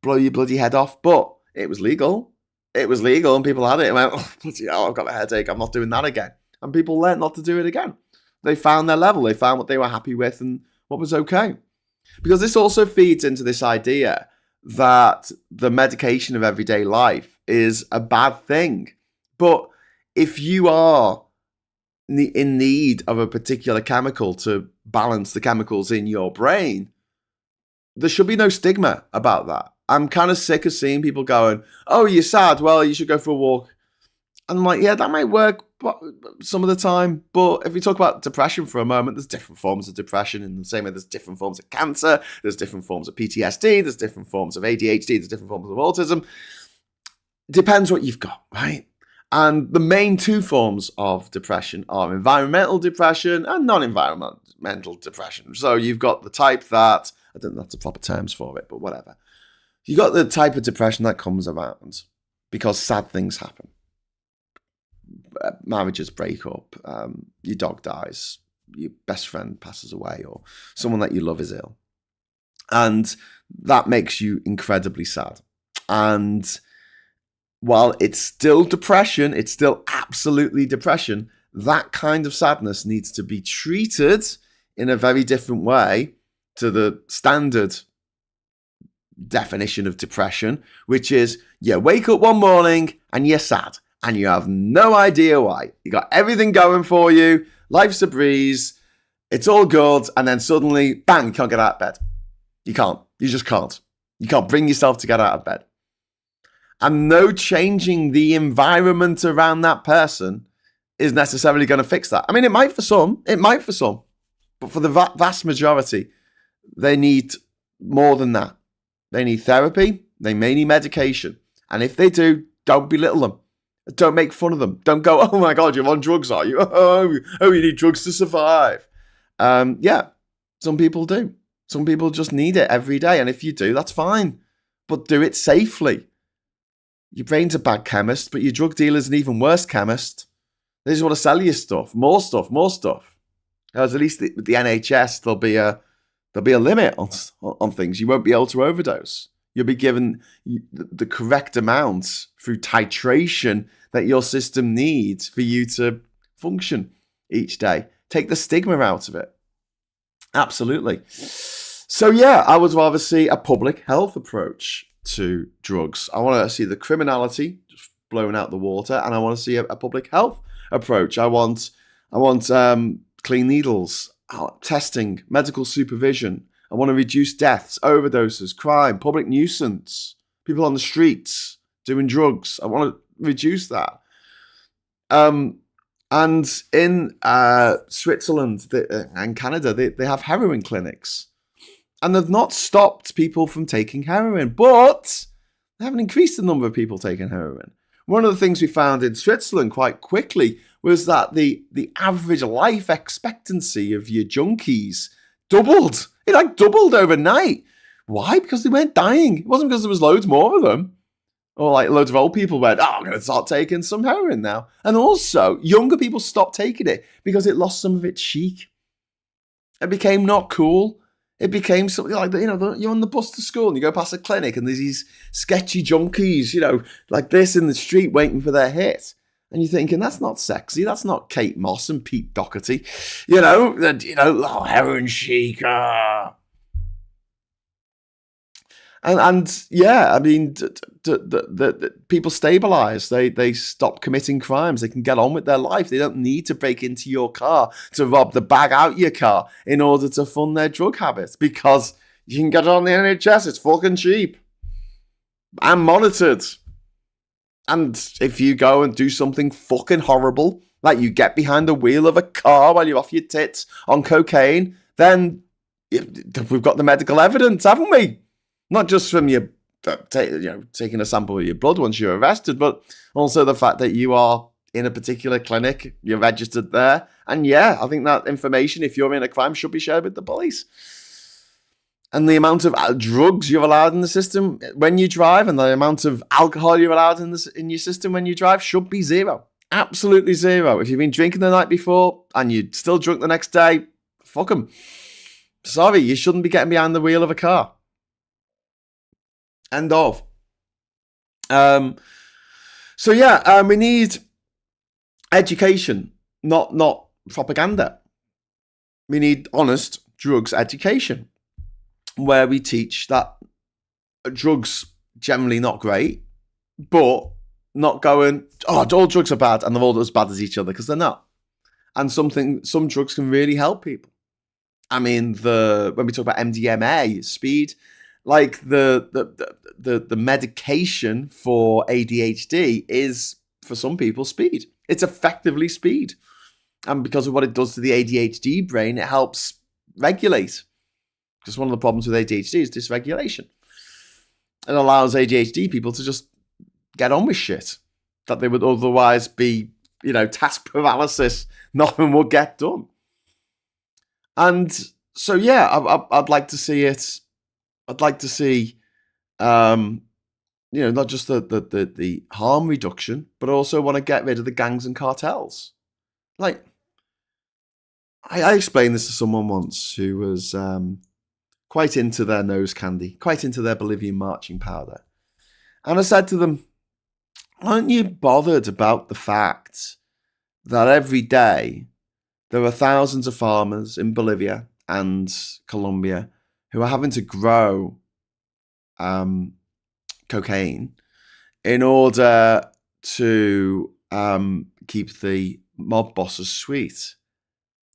Blow your bloody head off. But it was legal. And people had it. And went, oh, bloody hell, I've got a headache. I'm not doing that again. And people learned not to do it again. They found their level. They found what they were happy with and what was okay. Because this also feeds into this idea that the medication of everyday life is a bad thing. But if you are in need of a particular chemical to balance the chemicals in your brain, there should be no stigma about that. I'm kind of sick of seeing people going, oh, you're sad? Well, you should go for a walk. And I'm like, yeah, that might work some of the time. But if we talk about depression for a moment, there's different forms of depression. In the same way, there's different forms of cancer. There's different forms of PTSD. There's different forms of ADHD. There's different forms of autism. Depends what you've got, right? And the main two forms of depression are environmental depression and non-environmental depression. So you've got the type that I don't know that's the proper terms for it, but whatever. You got the type of depression that comes around because sad things happen. Marriages break up, your dog dies, your best friend passes away, or someone that you love is ill. And that makes you incredibly sad. And while it's still depression, it's still absolutely depression, that kind of sadness needs to be treated in a very different way to the standard definition of depression, which is you wake up one morning and you're sad and you have no idea why. You got everything going for you, life's a breeze, it's all good, and then suddenly, bang, you can't get out of bed. You can't. You just can't. You can't bring yourself to get out of bed. And no changing the environment around that person is necessarily going to fix that. I mean, it might for some. But for the vast majority, they need more than that. They need therapy. They may need medication. And if they do, don't belittle them. Don't make fun of them. Don't go, oh my God, you're on drugs, are you? Oh, you need drugs to survive. Yeah, some people do. Some people just need it every day. And if you do, that's fine. But do it safely. Your brain's a bad chemist, but your drug dealer's an even worse chemist. They just want to sell you stuff. More stuff. Because at least with the NHS, there'll be a limit on things. You won't be able to overdose. You'll be given the correct amount through titration that your system needs for you to function each day. Take the stigma out of it. Absolutely. So yeah, I would rather see a public health approach to drugs. I want to see the criminality just blown out the water, and I want to see a public health approach. I want clean needles, testing, medical supervision. I want to reduce deaths, overdoses, crime, public nuisance, people on the streets doing drugs. I want to reduce that. And in Switzerland and Canada, they have heroin clinics. And they've not stopped people from taking heroin, but they haven't increased the number of people taking heroin. One of the things we found in Switzerland quite quickly was that the average life expectancy of your junkies doubled. It doubled overnight. Why? Because they weren't dying. It wasn't because there was loads more of them. Or loads of old people went, I'm going to start taking some heroin now. And also, younger people stopped taking it because it lost some of its chic. It became not cool. It became something like that, you're on the bus to school and you go past a clinic and there's these sketchy junkies, like this in the street waiting for their hit. And you're thinking, that's not sexy. That's not Kate Moss and Pete Doherty. Heroin chic. And yeah, I mean, the people stabilize. They stop committing crimes. They can get on with their life. They don't need to break into your car to rob the bag out your car in order to fund their drug habits, because you can get on the NHS. It's fucking cheap and monitored. And if you go and do something fucking horrible, like you get behind the wheel of a car while you're off your tits on cocaine, then we've got the medical evidence, haven't we? Not just from your taking a sample of your blood once you're arrested, but also the fact that you are in a particular clinic, you're registered there. And yeah, I think that information, if you're in a crime, should be shared with the police. And the amount of drugs you're allowed in the system when you drive and the amount of alcohol you're allowed in your system when you drive should be zero. Absolutely zero. If you've been drinking the night before and you're still drunk the next day, fuck them. Sorry, you shouldn't be getting behind the wheel of a car. End of. So yeah, we need education, not propaganda. We need honest drugs education, where we teach that drugs generally not great, but not going, all drugs are bad and they're all as bad as each other, because they're not. And some drugs can really help people. I mean, when we talk about MDMA, speed, like the medication for ADHD is, for some people, speed. It's effectively speed. And because of what it does to the ADHD brain, it helps regulate. Because one of the problems with ADHD is dysregulation. It allows ADHD people to just get on with shit that they would otherwise be, task paralysis. Nothing will get done. And So yeah, I'd like to see it. I'd like to see, not just the harm reduction, but also want to get rid of the gangs and cartels. Like, I explained this to someone once who was quite into their nose candy, quite into their Bolivian marching powder. And I said to them, aren't you bothered about the fact that every day there are thousands of farmers in Bolivia and Colombia who are having to grow cocaine in order to keep the mob bosses sweet?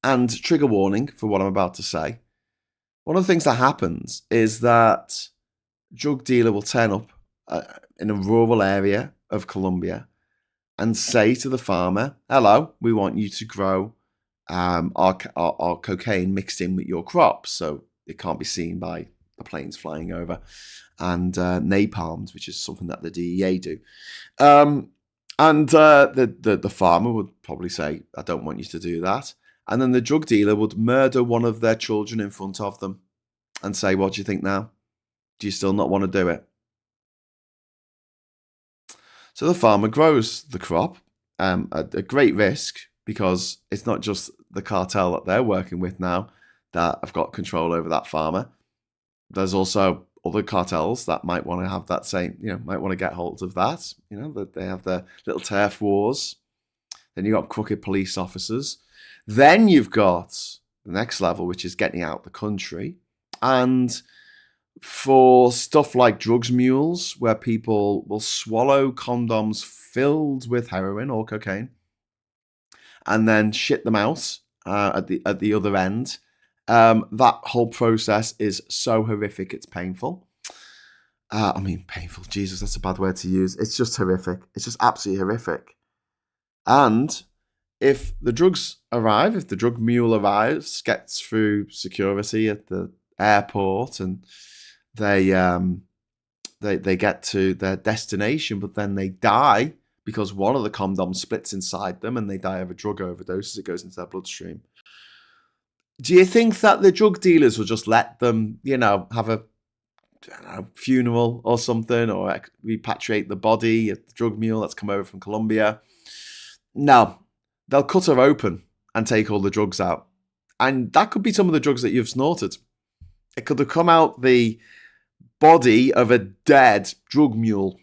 And trigger warning for what I'm about to say. One of the things that happens is that drug dealer will turn up in a rural area of Colombia and say to the farmer, hello, we want you to grow our cocaine mixed in with your crops so it can't be seen by the planes flying over, and napalms, which is something that the DEA do. And the farmer would probably say, I don't want you to do that. And then the drug dealer would murder one of their children in front of them and say, what do you think now? Do you still not want to do it? So the farmer grows the crop at a great risk, because it's not just the cartel that they're working with now that have got control over that farmer. There's also other cartels that might want to have that same, might want to get hold of that. That they have their little turf wars. Then you've got crooked police officers. Then you've got the next level, which is getting out the country. And for stuff like drugs mules, where people will swallow condoms filled with heroin or cocaine and then shit them out at the other end, that whole process is so horrific, it's painful. Painful, Jesus, that's a bad word to use. It's just horrific. It's just absolutely horrific. And if the drugs arrive, if the drug mule arrives, gets through security at the airport, and they get to their destination, but then they die because one of the condoms splits inside them and they die of a drug overdose as it goes into their bloodstream. Do you think that the drug dealers will just let them, have a funeral or something, or repatriate the body of the drug mule that's come over from Colombia? No. They'll cut her open and take all the drugs out. And that could be some of the drugs that you've snorted. It could have come out the body of a dead drug mule.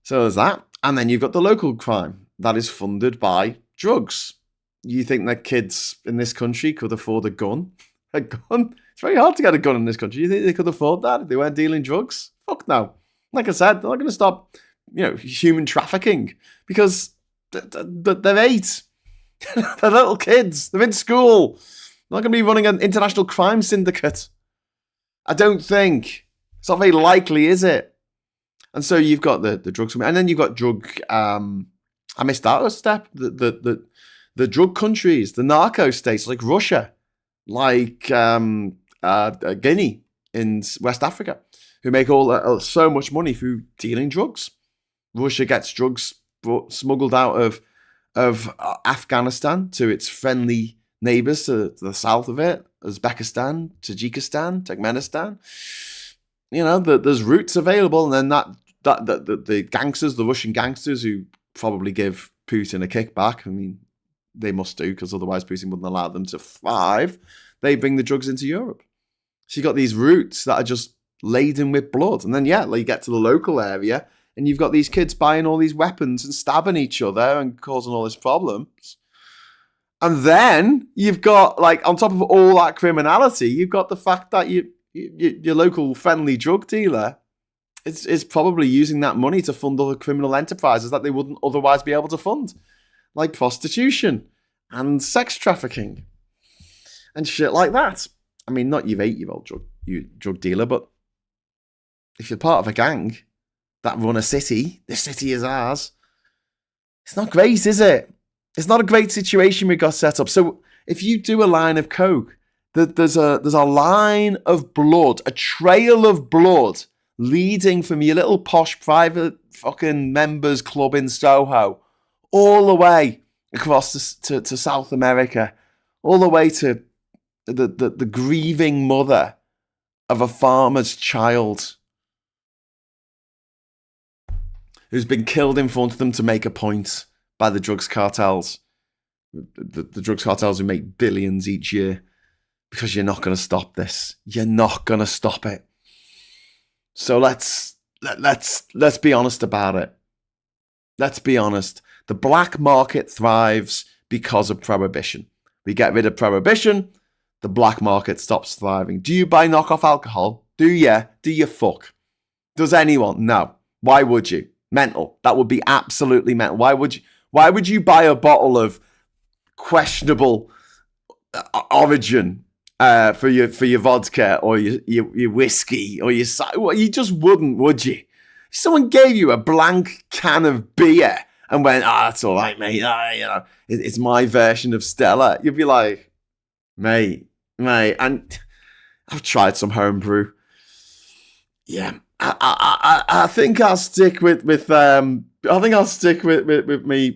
So there's that. And then you've got the local crime that is funded by drugs. You think that kids in this country could afford a gun? A gun? It's very hard to get a gun in this country. You think they could afford that if they weren't dealing drugs? Fuck no. Like I said, they're not going to stop, human trafficking, because they're 8. They're little kids. They're in school. They're not going to be running an international crime syndicate. I don't think. It's not very likely, is it? And so you've got the drugs, and then you've got drug. I missed out a step. The drug countries, the narco states like Russia, like Guinea in West Africa, who make so much money through dealing drugs. Russia gets drugs smuggled out of Afghanistan to its friendly neighbours to the south of it, Uzbekistan, Tajikistan, Turkmenistan. There's routes available, and then the gangsters, the Russian gangsters, who probably give Putin a kickback. They must do, because otherwise Putin wouldn't allow them to thrive. They bring the drugs into Europe. So you've got these routes that are just laden with blood. And then, you get to the local area, and you've got these kids buying all these weapons and stabbing each other and causing all these problems. And then you've got, on top of all that criminality, you've got the fact that your local friendly drug dealer is probably using that money to fund other criminal enterprises that they wouldn't otherwise be able to fund, like prostitution and sex trafficking and shit like that. Not your 8-year-old drug dealer, but if you're part of a gang that run a city, this city is ours. It's not great, is it? It's not a great situation we got set up. So if you do a line of coke, there's a line of blood, a trail of blood leading from your little posh private fucking members club in Soho all the way across to South America, all the way to the grieving mother of a farmer's child who's been killed in front of them to make a point by the drugs cartels. The drugs cartels who make billions each year, because you're not going to stop this. You're not going to stop it. So let's be honest about it. Let's be honest. The black market thrives because of prohibition. We get rid of prohibition, the black market stops thriving. Do you buy knockoff alcohol? Do you? Do you fuck? Does anyone? No. Why would you? Mental. That would be absolutely mental. Why would you buy a bottle of questionable origin for your vodka or your whiskey or your cider? Well, you just wouldn't, would you? If someone gave you a blank can of beer and went, that's all right, mate. It's my version of Stella. You'd be like, mate. And I've tried some homebrew. Yeah, I think I'll stick with me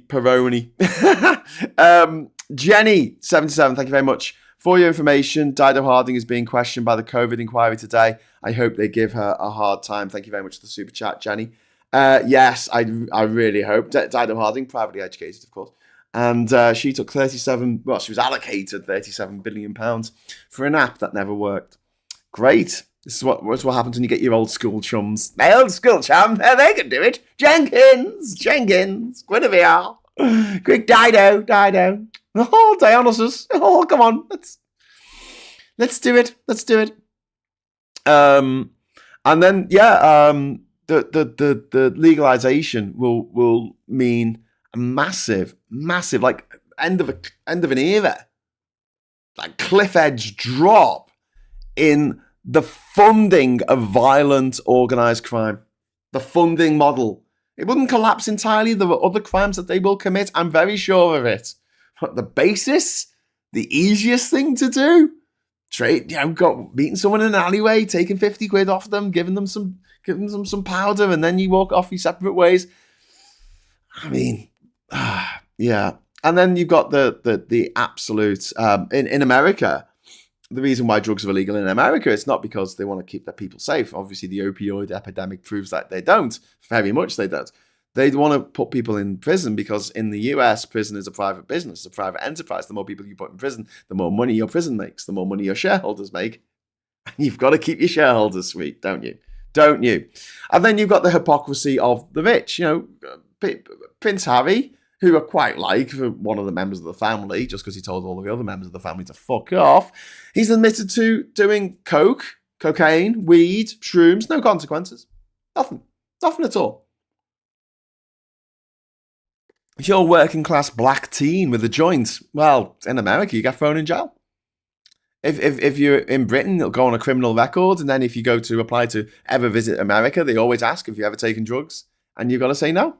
Peroni. Jenny 77, thank you very much for your information. Dido Harding is being questioned by the COVID inquiry today. I hope they give her a hard time. Thank you very much for the super chat, Jenny. Yes, I really hope. Dido Harding, privately educated, of course. And she took she was allocated £37 billion for an app that never worked. Great. This is what happens when you get your old school chums. My old school chum, they can do it. Jenkins, Guinevere, quick Dido. Oh, Dionysus. Oh, come on. Let's do it. And then, the legalization will mean a massive, like end of an era, like cliff edge drop in the funding of violent organised crime. The funding model. It wouldn't collapse entirely. There are other crimes that they will commit. I'm very sure of it. But the basis, the easiest thing to do, meeting someone in an alleyway, taking 50 quid off them, giving them some powder, and then you walk off your separate ways. I mean, yeah. And then you've got the absolute in America. The reason why drugs are illegal in America is not because they want to keep their people safe. Obviously, the opioid epidemic proves that they don't. Very much they don't. They want to put people in prison because in the US, prison is a private business, a private enterprise. The more people you put in prison, the more money your prison makes, the more money your shareholders make. And you've got to keep your shareholders sweet, don't you? And then you've got the hypocrisy of the rich. Prince Harry, who are quite like one of the members of the family, just because he told all of the other members of the family to fuck off. He's admitted to doing cocaine, weed, shrooms, no consequences. Nothing at all. If you're a working class black teen with a joint, well, in America, you get thrown in jail. If you're in Britain, it'll go on a criminal record. And then if you go to apply to ever visit America, they always ask if you ever taken drugs. And you've got to say no.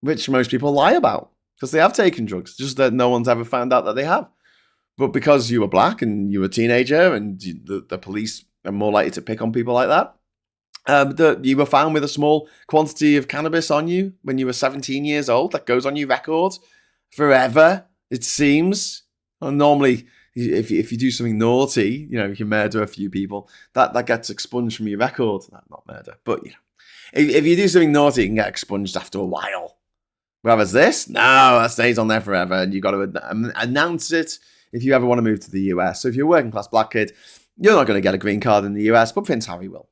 Which most people lie about because they have taken drugs, just that no one's ever found out that they have. But because you were black and you were a teenager and the police are more likely to pick on people like that, you were found with a small quantity of cannabis on you when you were 17 years old. That goes on your record forever, it seems. And normally, if you do something naughty, if you murder a few people, that gets expunged from your record. Not murder, but if you do something naughty, you can get expunged after a while. Whereas this, no, that stays on there forever, and you've got to announce it if you ever want to move to the US. So if you're a working class black kid, you're not going to get a green card in the US, but Prince Harry will.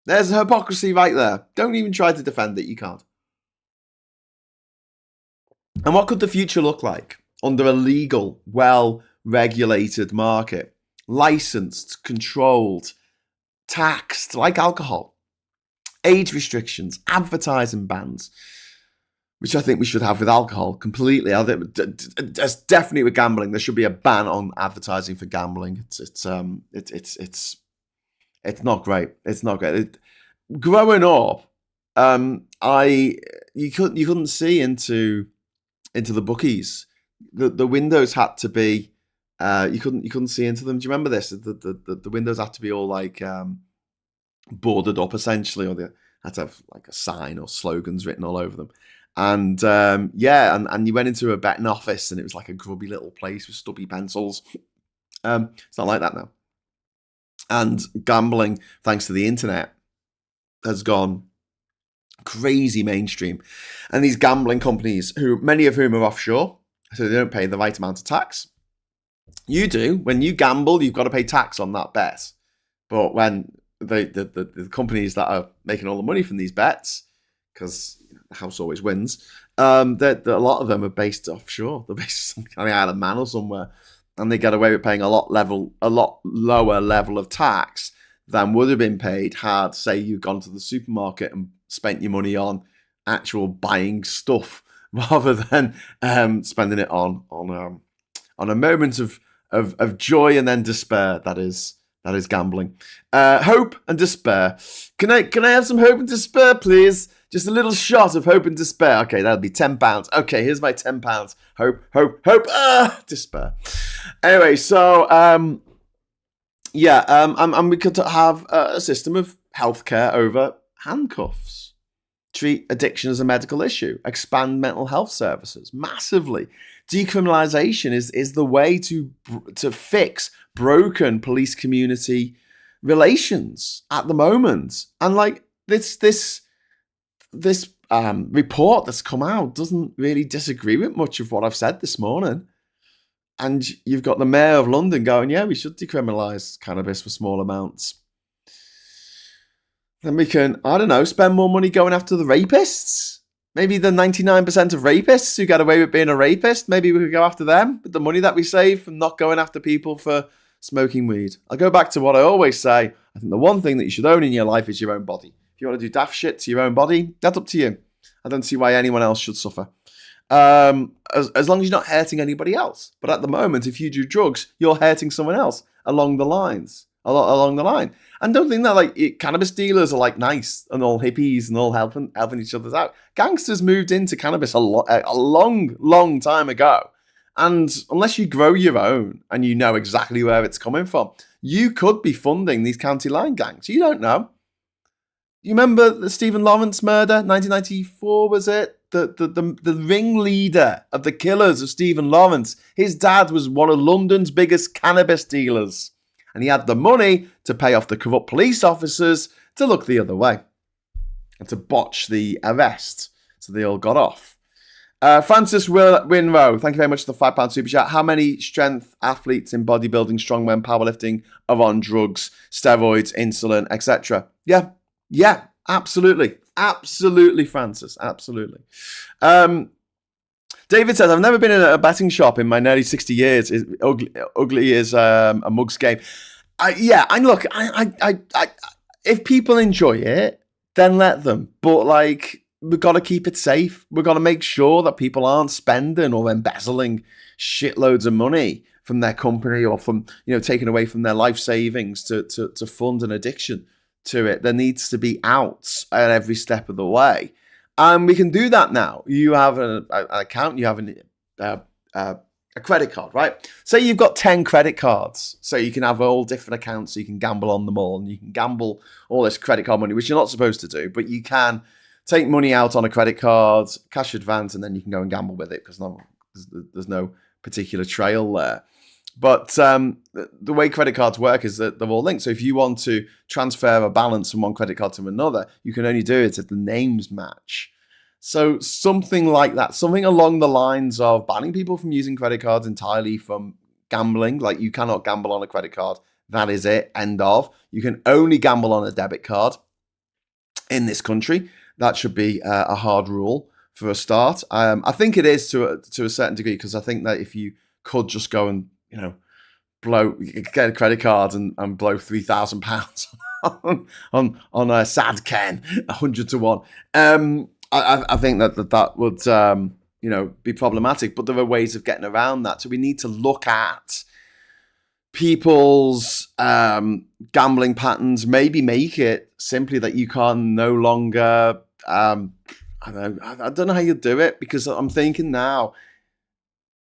There's a hypocrisy right there. Don't even try to defend it, you can't. And what could the future look like under a legal, well-regulated market? Licensed, controlled, taxed, like alcohol. Age restrictions, advertising bans, which I think we should have with alcohol completely. I think there's definitely with gambling. There should be a ban on advertising for gambling. It's not great. It's not great. Growing up, you couldn't see into the bookies. The windows had to be you couldn't see into them. Do you remember this? The windows had to be all like boarded up essentially, or they had to have like a sign or slogans written all over them. And and you went into a betting office and it was like a grubby little place with stubby pencils. It's not like that now. And gambling, thanks to the internet, has gone crazy mainstream. And these gambling companies, many of whom are offshore, so they don't pay the right amount of tax. You do. When you gamble, you've got to pay tax on that bet. But when the companies that are making all the money from these bets, because the house always wins, a lot of them are based offshore. They're based on Isle of Man or somewhere, and they get away with paying a lot lower level of tax than would have been paid had, say, you've gone to the supermarket and spent your money on actual buying stuff rather than spending it on a moment of joy and then despair. That is gambling. Hope and despair. Can I have some hope and despair, please? Just a little shot of hope and despair. Okay, that'll be £10. Okay, here's my £10. Hope. Despair. Anyway, so and we could have a system of healthcare over handcuffs. Treat addiction as a medical issue. Expand mental health services massively. Decriminalisation is the way to fix broken police community relations at the moment. And like this report that's come out doesn't really disagree with much of what I've said this morning. And you've got the mayor of London going, yeah, we should decriminalise cannabis for small amounts. Then we can, I don't know, spend more money going after the rapists. Maybe the 99% of rapists who get away with being a rapist, maybe we could go after them with the money that we save from not going after people for smoking weed. I'll go back to what I always say. I think the one thing that you should own in your life is your own body. If you want to do daft shit to your own body, that's up to you. I don't see why anyone else should suffer. As long as you're not hurting anybody else. But at the moment, if you do drugs, you're hurting someone else along the line. And don't think that cannabis dealers are like nice and all hippies and all helping each other out. Gangsters moved into cannabis a long time ago. And unless you grow your own and you know exactly where it's coming from, you could be funding these county line gangs. You don't know. You remember the Stephen Lawrence murder, 1994, was it? The ringleader of the killers of Stephen Lawrence. His dad was one of London's biggest cannabis dealers. And he had the money to pay off the corrupt police officers to look the other way and to botch the arrest. So they all got off. Francis Winrow, thank you very much for the £5 super chat. How many strength athletes in bodybuilding, strongman, powerlifting are on drugs, steroids, insulin, etc.? Yeah, absolutely. Absolutely, Francis. Absolutely. David says, I've never been in a betting shop in my nearly 60 years. Ugly is a mug's game. If people enjoy it, then let them. But we've got to keep it safe. We've got to make sure that people aren't spending or embezzling shitloads of money from their company or from, taking away from their life savings to fund an addiction to it. There needs to be outs at every step of the way. And we can do that now. You have an account, you have a credit card, right? Say you've got 10 credit cards. So you can have all different accounts, so you can gamble on them all. And you can gamble all this credit card money, which you're not supposed to do. But you can take money out on a credit card, cash advance, and then you can go and gamble with it because there's no particular trail there. But the way credit cards work is that they're all linked. So if you want to transfer a balance from one credit card to another, you can only do it if the names match. So something like that, something along the lines of banning people from using credit cards entirely from gambling. Like you cannot gamble on a credit card. That is it. End of. You can only gamble on a debit card in this country. That should be a hard rule for a start. I think it is to a certain degree because I think that if you could just go and get a credit card and blow £3,000 on a Sadiq Khan, 100 to 1. I think that would be problematic, but there are ways of getting around that. So we need to look at people's gambling patterns. Maybe make it simply that you can no longer. I don't know how you do it because I'm thinking now.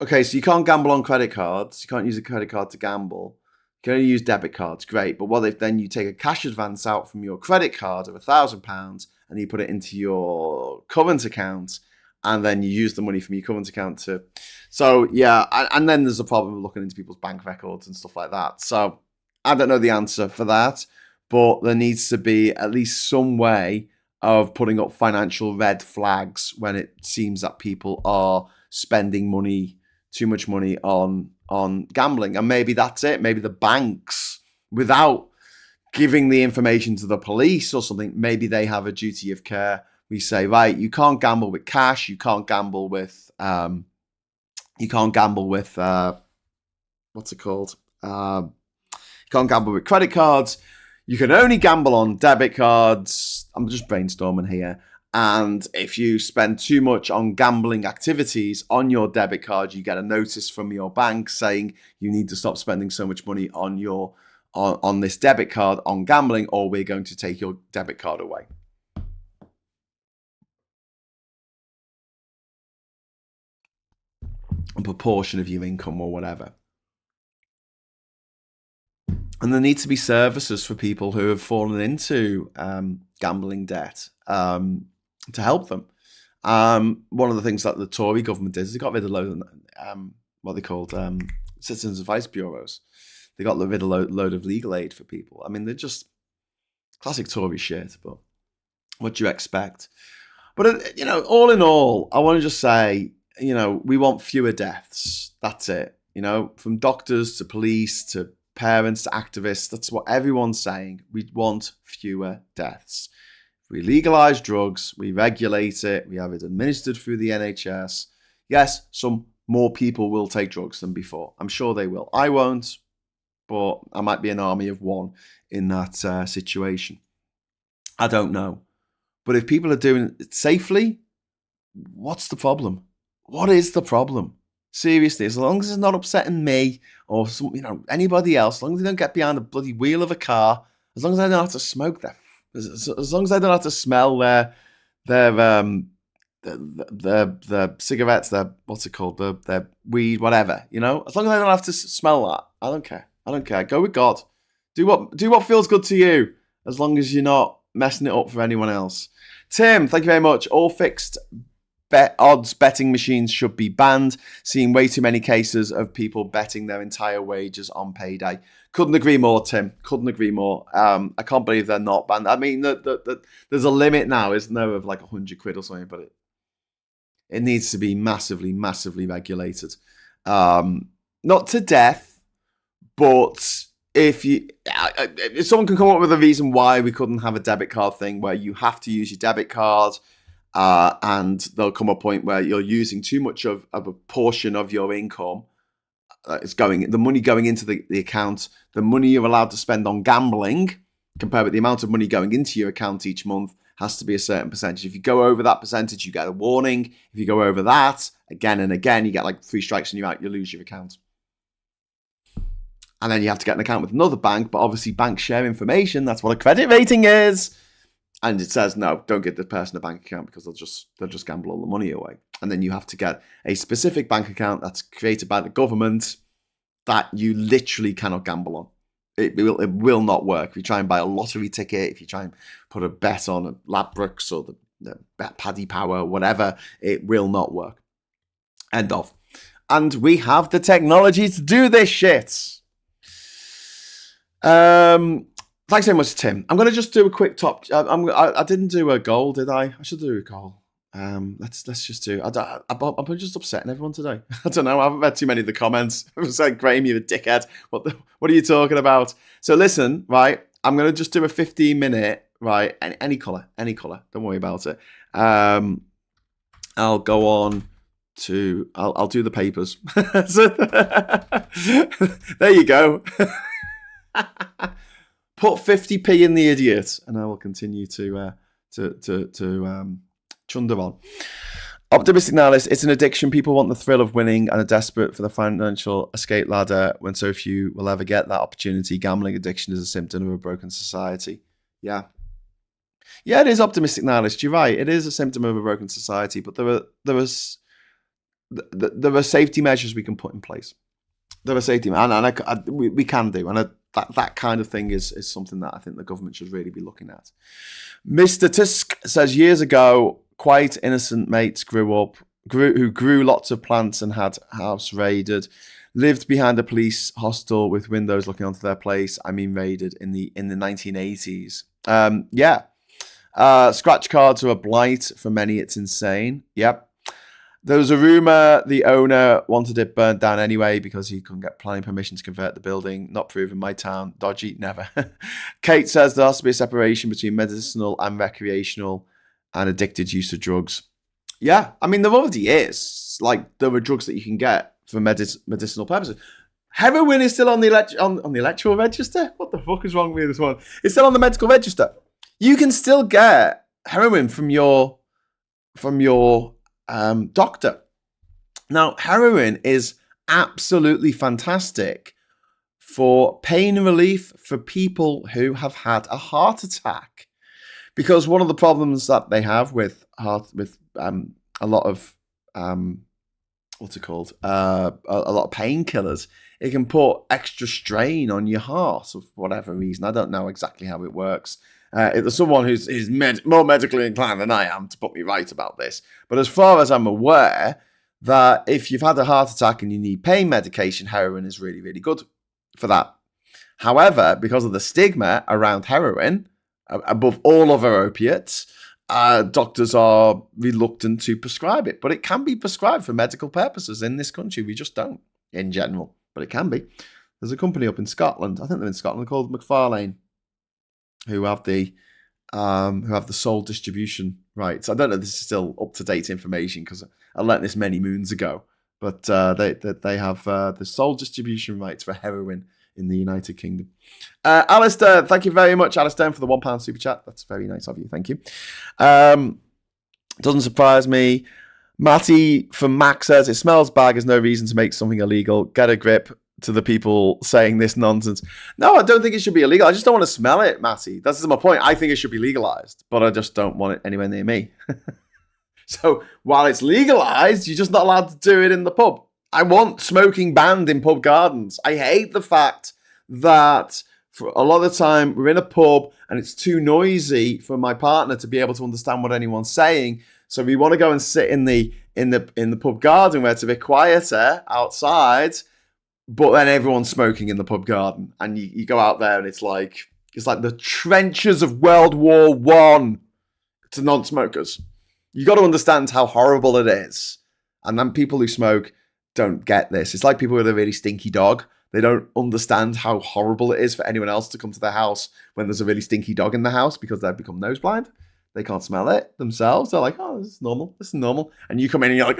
Okay, so you can't gamble on credit cards. You can't use a credit card to gamble. You can only use debit cards. Great. But what if then you take a cash advance out from your credit card of £1,000 and you put it into your current account and then you use the money from your current account to. So yeah, and then there's a problem with looking into people's bank records and stuff like that. So I don't know the answer for that, but there needs to be at least some way of putting up financial red flags when it seems that people are spending money, too much money on gambling. And maybe that's it. Maybe the banks, without giving the information to the police or something, maybe they have a duty of care. We say, right, you can't gamble with cash. You can't gamble with, what's it called? You can't gamble with credit cards. You can only gamble on debit cards. I'm just brainstorming here. And if you spend too much on gambling activities on your debit card, you get a notice from your bank saying you need to stop spending so much money on your on this debit card on gambling, or we're going to take your debit card away. A proportion of your income or whatever. And there needs to be services for people who have fallen into gambling debt to help them. One of the things that the Tory government did is they got rid of what they called citizens advice bureaus. They got rid of a load of legal aid for people. I mean, they're just classic Tory shit, but what do you expect? But, all in all, I want to just say, we want fewer deaths. That's it. From doctors to police to parents to activists, that's what everyone's saying. We want fewer deaths. If we legalise drugs, we regulate it, we have it administered through the NHS. Yes, some more people will take drugs than before. I'm sure they will. I won't, but I might be an army of one in that situation. I don't know. But if people are doing it safely, what's the problem? What is the problem? Seriously, as long as it's not upsetting me or anybody else, as long as they don't get behind the bloody wheel of a car, as long as I don't have to smoke as long as I don't have to smell their cigarettes, their weed, whatever, as long as I don't have to smell that, I don't care. Go with God. Do what feels good to you, as long as you're not messing it up for anyone else. Tim, thank you very much. All fixed odds betting machines should be banned. Seeing way too many cases of people betting their entire wages on payday. Couldn't agree more, Tim. Couldn't agree more. I can't believe they're not banned. I mean, there's a limit now, isn't there, of like £100 or something, but it needs to be massively, massively regulated. Not to death, but if someone can come up with a reason why we couldn't have a debit card thing where you have to use your debit card, and there'll come a point where you're using too much of a portion of your income. The money going into the account, the money you're allowed to spend on gambling, compared with the amount of money going into your account each month, has to be a certain percentage. If you go over that percentage, you get a warning. If you go over that again and again, you get like 3 strikes and you're out, you lose your account. And then you have to get an account with another bank, but obviously banks share information. That's what a credit rating is. And it says, no, don't give the person a bank account because they'll just gamble all the money away. And then you have to get a specific bank account that's created by the government that you literally cannot gamble on. It will not work. If you try and buy a lottery ticket, if you try and put a bet on a Ladbrokes or the Paddy Power, whatever, it will not work. End of. And we have the technology to do this shit. Thanks so much, Tim. I'm going to just do a quick top. I didn't do a goal, did I? I should do a goal. Let's just do. I'm just upsetting everyone today. I don't know. I haven't read too many of the comments. I was like, Graham, you're a dickhead. What are you talking about? So listen, right? I'm going to just do a 15-minute, right? Any colour. Don't worry about it. I'll go on to. I'll do the papers. There you go. Put 50p in the idiot, and I will continue to chunder on. Optimistic nihilist. It's an addiction. People want the thrill of winning and are desperate for the financial escape ladder when so few will ever get that opportunity. Gambling addiction is a symptom of a broken society. Yeah, it is optimistic nihilist. You're right. It is a symptom of a broken society, but there are safety measures we can put in place. There are safety, and we can do, and that kind of thing is something that I think the government should really be looking at. Mr. Tusk says, years ago, quite innocent mates who grew lots of plants and had house raided, lived behind a police hostel with windows looking onto their place. I mean, raided in the 1980s. Scratch cards are a blight for many. It's insane. Yep. There was a rumor the owner wanted it burned down anyway because he couldn't get planning permission to convert the building. Not proven. My town. Dodgy. Never. Kate says there has to be a separation between medicinal and recreational and addicted use of drugs. Yeah, I mean, there already is. Like, there are drugs that you can get for medicinal purposes. Heroin is still on the electoral register? What the fuck is wrong with this one? It's still on the medical register. You can still get heroin from your doctor. Now, heroin is absolutely fantastic for pain relief for people who have had a heart attack, because one of the problems that they have with a lot of what's it called? A lot of painkillers. It can put extra strain on your heart for whatever reason. I don't know exactly how it works. If there's someone who's more medically inclined than I am to put me right about this. But as far as I'm aware, that if you've had a heart attack and you need pain medication, heroin is really, really good for that. However, because of the stigma around heroin, above all other opiates, doctors are reluctant to prescribe it. But it can be prescribed for medical purposes in this country. We just don't, in general. But it can be. There's a company up in Scotland, I think they're in Scotland, called McFarlane, who have the sole distribution rights. I don't know if this is still up-to-date information because I learnt this many moons ago. But they have the sole distribution rights for heroin in the United Kingdom. Alistair, thank you very much, Alistair, for the £1 super chat. That's very nice of you. Thank you. Doesn't surprise me. Matty from Mac says, it smells bad. There's no reason to make something illegal. Get a grip. To the people saying this nonsense. No, I don't think it should be illegal. I just don't want to smell it, Matty. That's my point. I think it should be legalized, but I just don't want it anywhere near me. So while it's legalized, you're just not allowed to do it in the pub. I want smoking banned in pub gardens. I hate the fact that for a lot of the time we're in a pub and it's too noisy for my partner to be able to understand what anyone's saying. So we want to go and sit in the pub garden where it's a bit quieter outside. But then everyone's smoking in the pub garden, and you go out there, and it's like the trenches of World War I to non-smokers. You got to understand how horrible it is, and then people who smoke don't get this. It's like people with a really stinky dog. They don't understand how horrible it is for anyone else to come to their house when there's a really stinky dog in the house because they've become nose blind. They can't smell it themselves. They're like, oh, this is normal. This is normal. And you come in and you're like,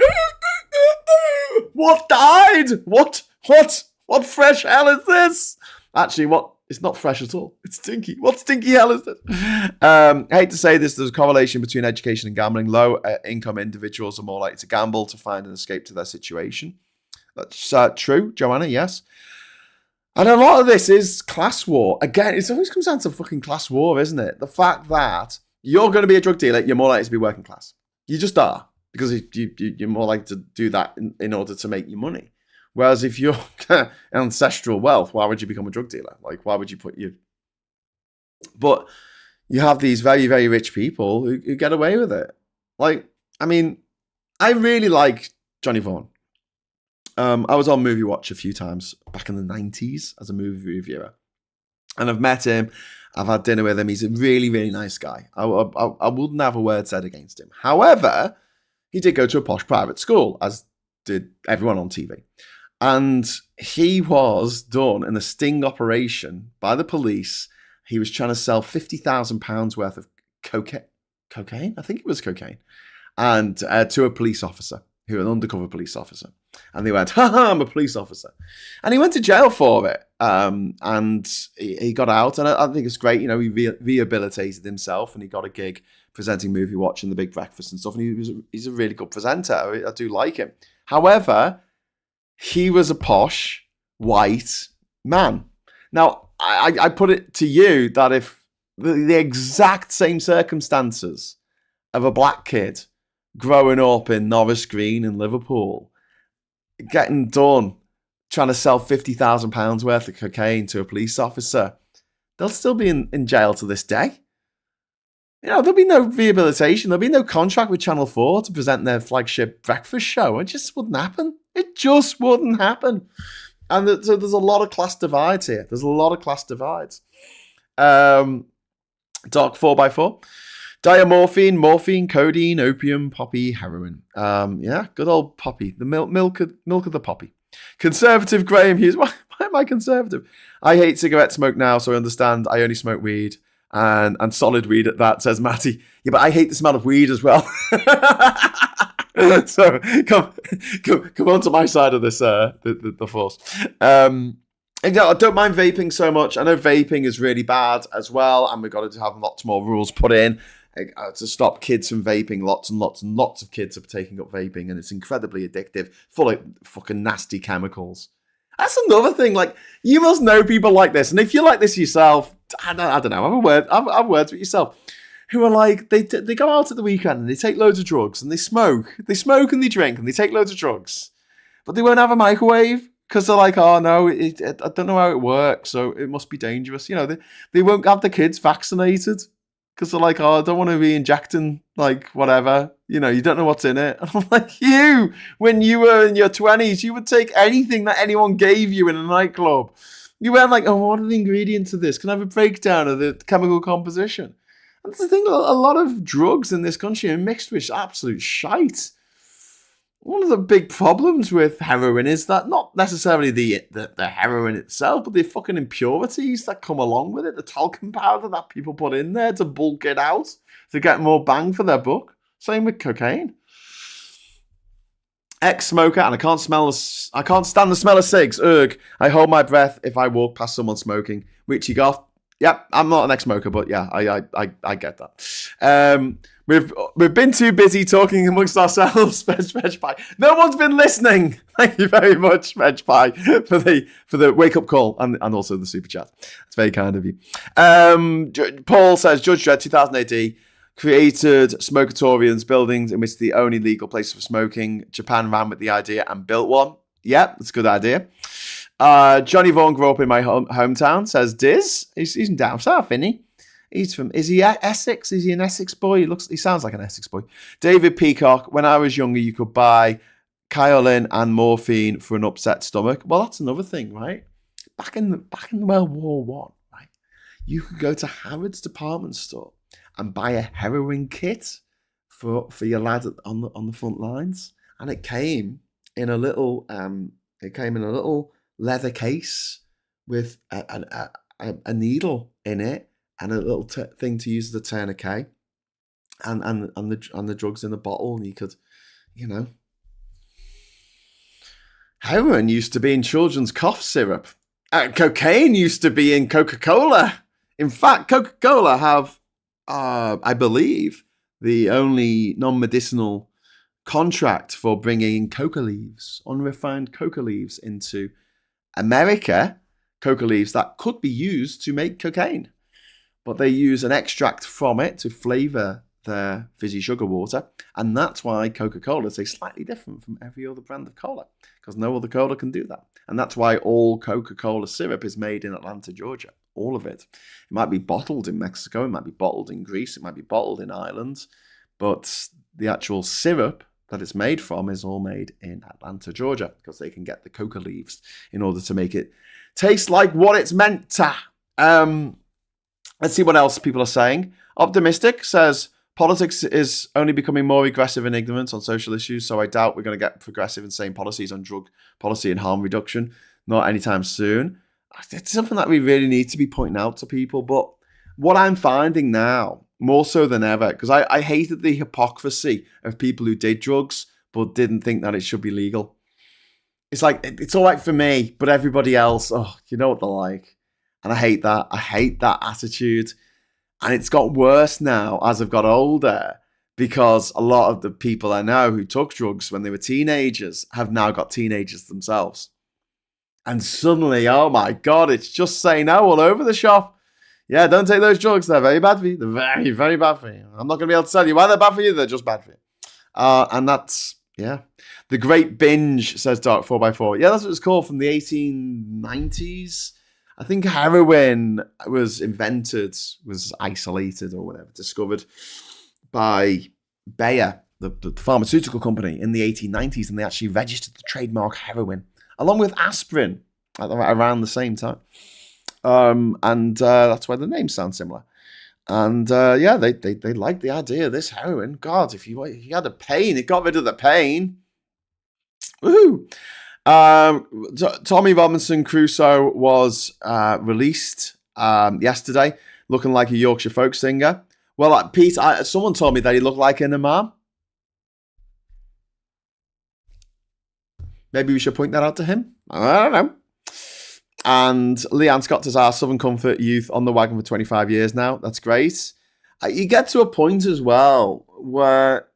what died? What fresh hell is this? Actually, it's not fresh at all. It's stinky. What stinky hell is this? I hate to say this, there's a correlation between education and gambling. Low income individuals are more likely to gamble to find an escape to their situation. That's true, Joanna, yes. And a lot of this is class war. Again, it always comes down to fucking class war, isn't it? The fact that you're going to be a drug dealer, you're more likely to be working class. You just are. Because you're more likely to do that in order to make your money. Whereas if you're ancestral wealth, why would you become a drug dealer? Like, why would you put you... But you have these very, very rich people who get away with it. Like, I mean, I really like Johnny Vaughan. I was on Movie Watch a few times back in the 90s as a movie reviewer. And I've met him. I've had dinner with him. He's a really, really nice guy. I wouldn't have a word said against him. However, he did go to a posh private school, as did everyone on TV. And he was done in a sting operation by the police. He was trying to sell £50,000 worth of cocaine? I think it was cocaine. And to a police officer, an undercover police officer. And they went, ha, I'm a police officer. And he went to jail for it. And he got out. And I think it's great. You know, he rehabilitated himself and he got a gig presenting Movie Watch and The Big Breakfast and stuff. And he's a really good presenter. I do like him. However, he was a posh, white man. Now, I put it to you that if the exact same circumstances of a black kid growing up in Norris Green in Liverpool, getting done trying to sell £50,000 worth of cocaine to a police officer, they'll still be in jail to this day. There'll be no rehabilitation. There'll be no contract with Channel 4 to present their flagship breakfast show. It just wouldn't happen. It just wouldn't happen. And so there's a lot of class divides here. There's a lot of class divides. Dark 4x4. Diamorphine, morphine, codeine, opium, poppy, heroin. Good old poppy. The milk of the poppy. Conservative Graham Hughes. Why am I conservative? I hate cigarette smoke now, so I understand. I only smoke weed. And solid weed at that, says Matty. Yeah, but I hate the smell of weed as well. So come on to my side of this, the force. I don't mind vaping so much. I know vaping is really bad as well, and we've got to have lots more rules put in to stop kids from vaping. Lots and lots and lots of kids are taking up vaping, and it's incredibly addictive, full of fucking nasty chemicals. That's another thing. Like, you must know people like this, and if you're like this yourself, I don't know. Have words with yourself. Who are like, they go out at the weekend and they take loads of drugs and they smoke and they drink and they take loads of drugs, but they won't have a microwave because they're like, oh no, I don't know how it works, so it must be dangerous. They won't have the kids vaccinated because they're like, oh, I don't want to be injecting like whatever. You don't know what's in it. And I'm like, when you were in your 20s, you would take anything that anyone gave you in a nightclub. You weren't like, oh, what are the ingredients of this? Can I have a breakdown of the chemical composition? And that's the thing, a lot of drugs in this country are mixed with absolute shite. One of the big problems with heroin is that not necessarily the heroin itself, but the fucking impurities that come along with it, the talcum powder that people put in there to bulk it out, to get more bang for their buck. Same with cocaine. Ex-smoker, and I can't stand the smell of cigs. Ugh. I hold my breath if I walk past someone smoking. Richie Goff. Yep, I'm not an ex-smoker, but yeah, I get that. We've been too busy talking amongst ourselves, Veg Pie. No one's been listening. Thank you very much, Veg Pie, for the wake up call and also the super chat. It's very kind of you. Paul says Judge Dredd 2000 AD created smokatoriums, buildings in which the only legal place for smoking. Japan ran with the idea and built one. Yep, that's a good idea. Johnny Vaughan grew up in my hometown, says Diz. He's from down south, isn't he? Is he Essex? Is he an Essex boy? He sounds like an Essex boy. David Peacock, when I was younger, you could buy Kyolin and morphine for an upset stomach. Well, that's another thing, right? Back in World War One, right? You could go to Harrods department store and buy a heroin kit for your lad on the front lines, and it came in a little leather case with a needle in it and a little thing to use as a tourniquet, and the drugs in the bottle, and you could, heroin used to be in children's cough syrup. Cocaine used to be in Coca-Cola. In fact, Coca-Cola have, I believe, the only non-medicinal contract for bringing coca leaves, unrefined coca leaves, into America. Coca leaves that could be used to make cocaine, but they use an extract from it to flavour their fizzy sugar water, and that's why Coca-Cola is slightly different from every other brand of cola, because no other cola can do that. And that's why all Coca-Cola syrup is made in Atlanta, Georgia. All of it. It might be bottled in Mexico, it might be bottled in Greece, it might be bottled in Ireland, but the actual syrup that it's made from is all made in Atlanta, Georgia, because they can get the coca leaves in order to make it taste like what it's meant to. Let's see what else people are saying. Optimistic says, politics is only becoming more aggressive and ignorant on social issues, so I doubt we're going to get progressive and sane policies on drug policy and harm reduction, not anytime soon. It's something that we really need to be pointing out to people, but what I'm finding now, more so than ever, because I hated the hypocrisy of people who did drugs but didn't think that it should be legal. It's like, it's all right for me, but everybody else, you know what they're like. And I hate that. I hate that attitude. And it's got worse now as I've got older, because a lot of the people I know who took drugs when they were teenagers have now got teenagers themselves. And suddenly, oh my God, it's just say no all over the shop. Yeah, don't take those drugs. They're very bad for you. They're very, very bad for you. I'm not going to be able to tell you why they're bad for you. They're just bad for you. And that's, yeah. The Great Binge, says Dark 4x4. Yeah, that's what it's called, from the 1890s. I think heroin was isolated or whatever, discovered by Bayer, the pharmaceutical company, in the 1890s, and they actually registered the trademark heroin along with aspirin around the same time. And that's why the names sound similar. And yeah, they liked the idea of this heroin. God, if you had the pain, it got rid of the pain. Woohoo! Tommy Robinson Crusoe was released yesterday, looking like a Yorkshire folk singer. Well, Pete, someone told me that he looked like an imam. Maybe we should point that out to him. I don't know. And Leanne Scott says, our Southern Comfort youth on the wagon for 25 years now. That's great. You get to a point as well where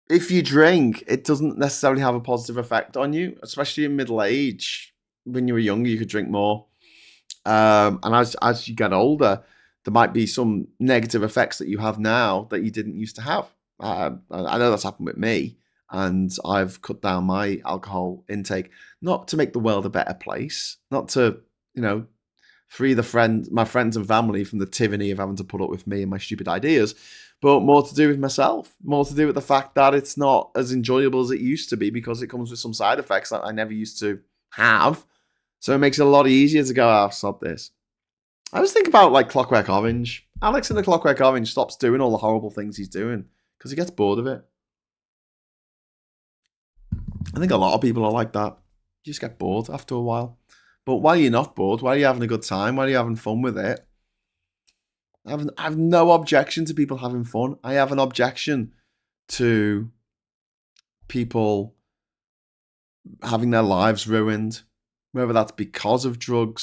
if you drink, it doesn't necessarily have a positive effect on you, especially in middle age. When you were younger, you could drink more. And as you get older, there might be some negative effects that you have now that you didn't used to have. I know that's happened with me. And I've cut down my alcohol intake, not to make the world a better place, not to, free my friends and family from the tyranny of having to put up with me and my stupid ideas, but more to do with myself, more to do with the fact that it's not as enjoyable as it used to be because it comes with some side effects that I never used to have. So it makes it a lot easier to go, oh, stop this. I was thinking about like Clockwork Orange. Alex in the Clockwork Orange stops doing all the horrible things he's doing because he gets bored of it. I think a lot of people are like that. You just get bored after a while. But while you're not bored, while you're having a good time, while you're having fun with it, I have no objection to people having fun. I have an objection to people having their lives ruined, whether that's because of drug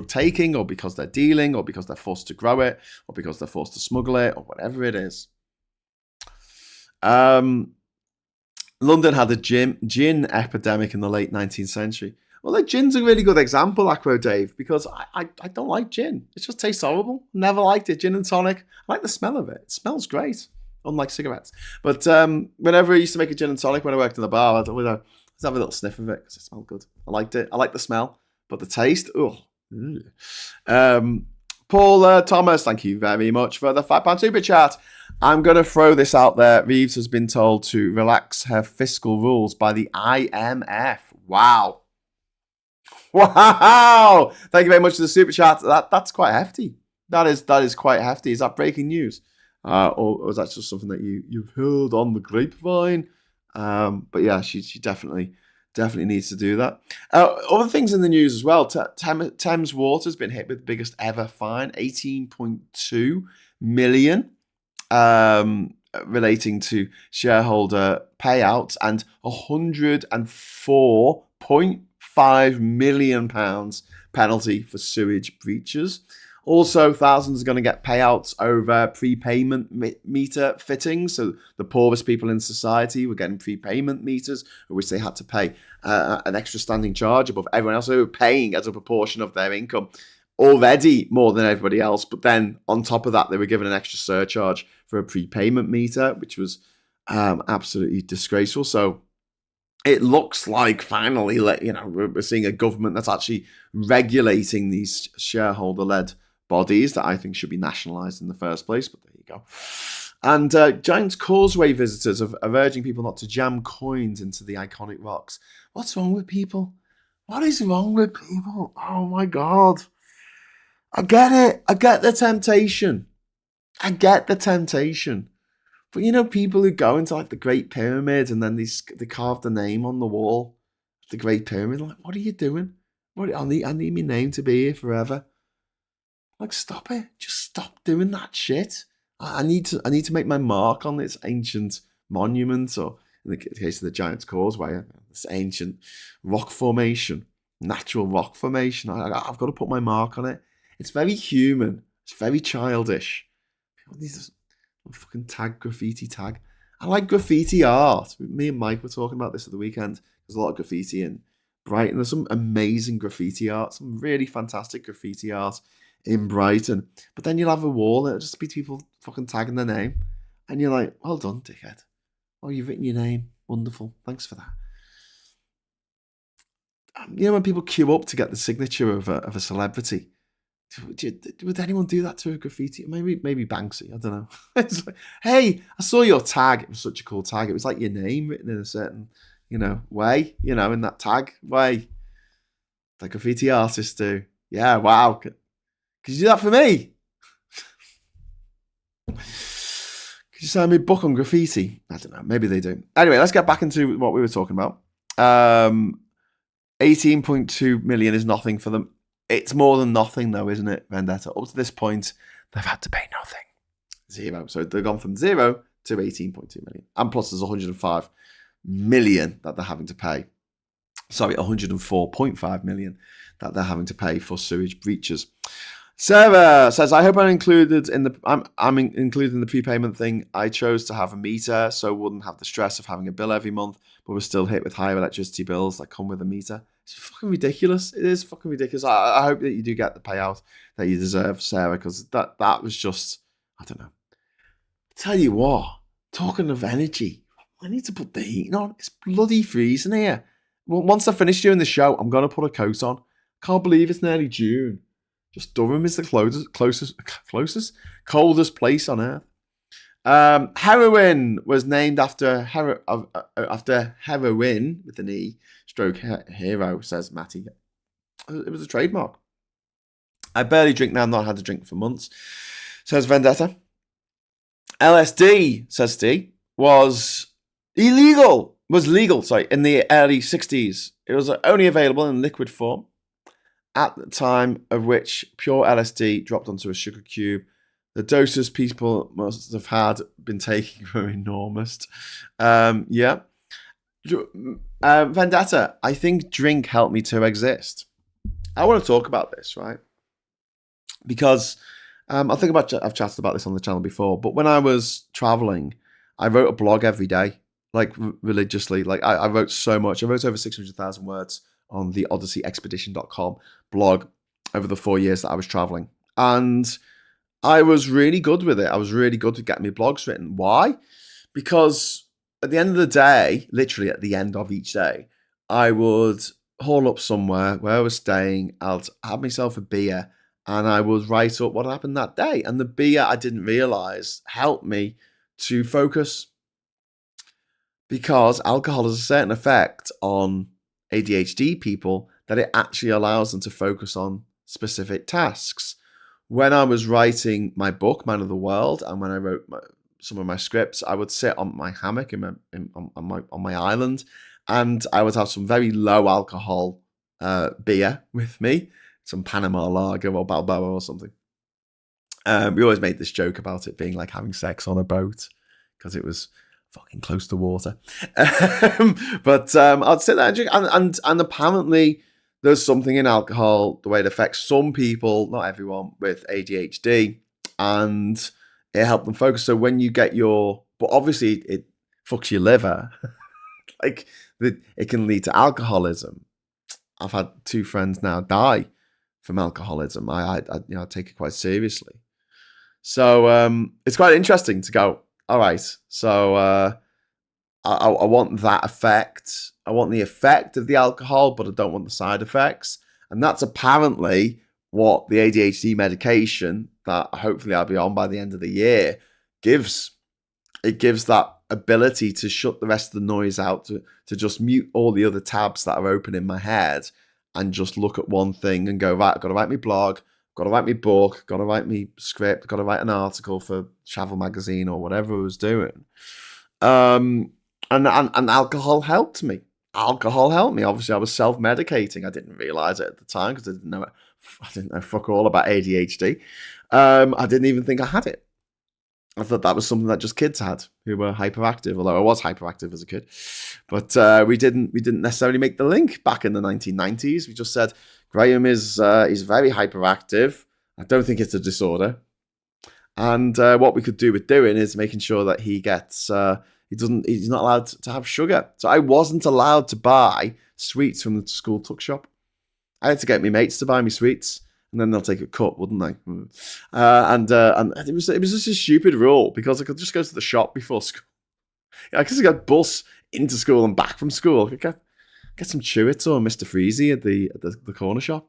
taking, or because they're dealing, or because they're forced to grow it, or because they're forced to smuggle it, or whatever it is. London had a gin epidemic in the late 19th century. Well, like, gin's a really good example, Aquo Dave, because I don't like gin. It just tastes horrible. Never liked it. Gin and tonic. I like the smell of it. It smells great, unlike cigarettes. But whenever I used to make a gin and tonic when I worked in the bar, I'd always have a little sniff of it because it smelled good. I liked it. I liked the smell, but the taste, Paul Thomas, thank you very much for the £5 super chat. I'm going to throw this out there. Reeves has been told to relax her fiscal rules by the IMF. Wow. Wow. Thank you very much for the super chat. That's quite hefty. That is quite hefty. Is that breaking news? Or is that just something that you've heard on the grapevine? But yeah, she definitely needs to do that. Other things in the news as well. Thames Water's been hit with the biggest ever fine, 18.2 million, relating to shareholder payouts, and 104.5 million pounds penalty for sewage breaches. Also, thousands are going to get payouts over prepayment meter fittings. So the poorest people in society were getting prepayment meters, which they had to pay an extra standing charge above everyone else. They were paying as a proportion of their income already more than everybody else. But then on top of that, they were given an extra surcharge for a prepayment meter, which was absolutely disgraceful. So it looks like finally, we're seeing a government that's actually regulating these shareholder-led bodies that I think should be nationalised in the first place, but there you go. And Giant's Causeway visitors are urging people not to jam coins into the iconic rocks. What's wrong with people? What is wrong with people? Oh my God. I get it. I get the temptation. But people who go into like the Great Pyramid and then they carve the name on the wall, the Great Pyramid, like, what are you doing? I need my name to be here forever. Like, stop it. Just stop doing that shit. I need to make my mark on this ancient monument, or in the case of the Giant's Causeway, this ancient rock formation, natural rock formation. I've got to put my mark on it. It's very human. It's very childish. People need to fucking graffiti tag. I like graffiti art. Me and Mike were talking about this at the weekend. There's a lot of graffiti in Brighton. There's some amazing graffiti art, some really fantastic graffiti art in Brighton. But then you'll have a wall that'll just be people fucking tagging their name. And you're like, well done, dickhead. Oh, you've written your name. Wonderful. Thanks for that. when people queue up to get the signature of a celebrity, would anyone do that to a graffiti? Maybe Banksy. I don't know. It's like, hey, I saw your tag. It was such a cool tag. It was like your name written in a certain, way. In that tag way, like graffiti artists do. Yeah, wow. Could you do that for me? Could you sign me a book on graffiti? I don't know. Maybe they do. Anyway, let's get back into what we were talking about. 18.2 million is nothing for them. It's more than nothing, though, isn't it, Vendetta? Up to this point, they've had to pay nothing. 0. So they've gone from 0 to 18.2 million. And plus there's 105 million that they're having to pay. Sorry, 104.5 million that they're having to pay for sewage breaches. Sarah says, I hope I'm included in the prepayment thing. I chose to have a meter, so wouldn't have the stress of having a bill every month, but was still hit with higher electricity bills that come with a meter. It's fucking ridiculous. It is fucking ridiculous. I hope that you do get the payout that you deserve, Sarah, because that was just, I don't know. Tell you what, talking of energy, I need to put the heating on. It's bloody freezing here. Well, once I finish doing the show, I'm going to put a coat on. Can't believe it's nearly June. Just Durham is the coldest place on earth. Heroin was named after heroin with an E, stroke hero, says Matty. It was a trademark. I barely drink now, not had a drink for months, says Vendetta. LSD, says Steve, was legal in the early 60s. It was only available in liquid form. At the time of which pure LSD dropped onto a sugar cube, the doses people must have had been taking were enormous. Vendetta, I think drink helped me to exist. I want to talk about this, right? Because I've chatted about this on the channel before, but when I was traveling, I wrote a blog every day, like religiously. Like I wrote so much. I wrote over 600,000 words on the odysseyexpedition.com blog over the 4 years that I was traveling. And I was really good with it. I was really good with getting my blogs written. Why? Because at the end of the day, literally at the end of each day, I would haul up somewhere where I was staying. I'd have myself a beer and I would write up what happened that day. And the beer, I didn't realize, helped me to focus, because alcohol has a certain effect on ADHD people that it actually allows them to focus on specific tasks. When I was writing my book, Man of the World, and when I wrote some of my scripts, I would sit on my hammock on my island, and I would have some very low alcohol beer with me, some Panama Lager or Balboa or something. We always made this joke about it being like having sex on a boat, because it was fucking close to water. But I'd sit there and drink, and apparently there's something in alcohol, the way it affects some people, not everyone, with ADHD, and it helped them focus. So when you get but obviously it fucks your liver. Like it can lead to alcoholism. I've had 2 friends now die from alcoholism. I take it quite seriously. So it's quite interesting to go, all right, so I want that effect. I want the effect of the alcohol, but I don't want the side effects. And that's apparently what the ADHD medication that hopefully I'll be on by the end of the year gives. It gives that ability to shut the rest of the noise out, to just mute all the other tabs that are open in my head and just look at one thing and go, right, I've got to write my blog, got to write my book, got to write my script, got to write an article for Travel Magazine or whatever I was doing. And alcohol helped me. Obviously, I was self-medicating. I didn't realize it at the time because I didn't know fuck all about ADHD. I didn't even think I had it. I thought that was something that just kids had who were hyperactive, although I was hyperactive as a kid. But we didn't necessarily make the link back in the 1990s. We just said, Graham is very hyperactive. I don't think it's a disorder. And what we could do with doing is making sure that he gets, he's not allowed to have sugar. So I wasn't allowed to buy sweets from the school tuck shop. I had to get my mates to buy me sweets, and then they'll take a cut, wouldn't they? And it was just a stupid rule, because I could just go to the shop before school. I could get a bus into school and back from school. Get some Chewits or Mr. Freezy at the corner shop.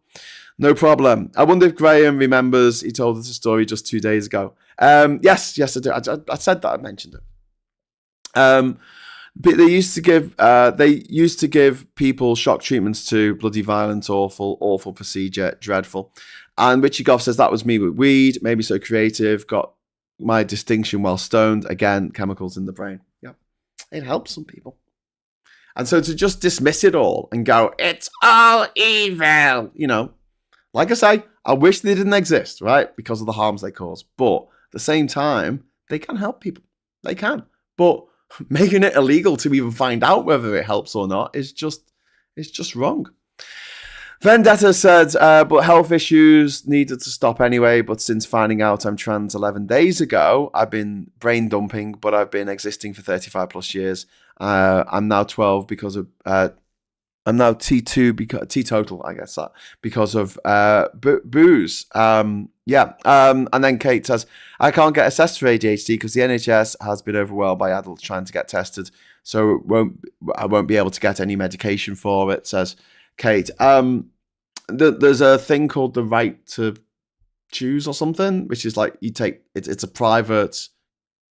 No problem. I wonder if Graham remembers. He told us a story just 2 days ago. Yes, I do. I said that. I mentioned it. But they used to give people shock treatments too. Bloody violent, awful procedure, dreadful. And Richie Goff says that was me with weed. Maybe so creative. Got my distinction well stoned. Again, chemicals in the brain. Yeah, it helps some people. And so to just dismiss it all and go, it's all evil, like I say, I wish they didn't exist, right? Because of the harms they cause. But at the same time, they can help people. They can. But making it illegal to even find out whether it helps or not is just wrong. Vendetta said, but health issues needed to stop anyway. But since finding out I'm trans 11 days ago, I've been brain dumping, but I've been existing for 35 plus years. I'm now 12 because of, I'm now T2, teetotal, I guess that, because of booze. And then Kate says, I can't get assessed for ADHD because the NHS has been overwhelmed by adults trying to get tested. So I won't be able to get any medication for it, says Kate. There's a thing called the right to choose or something, which is like you take it's a private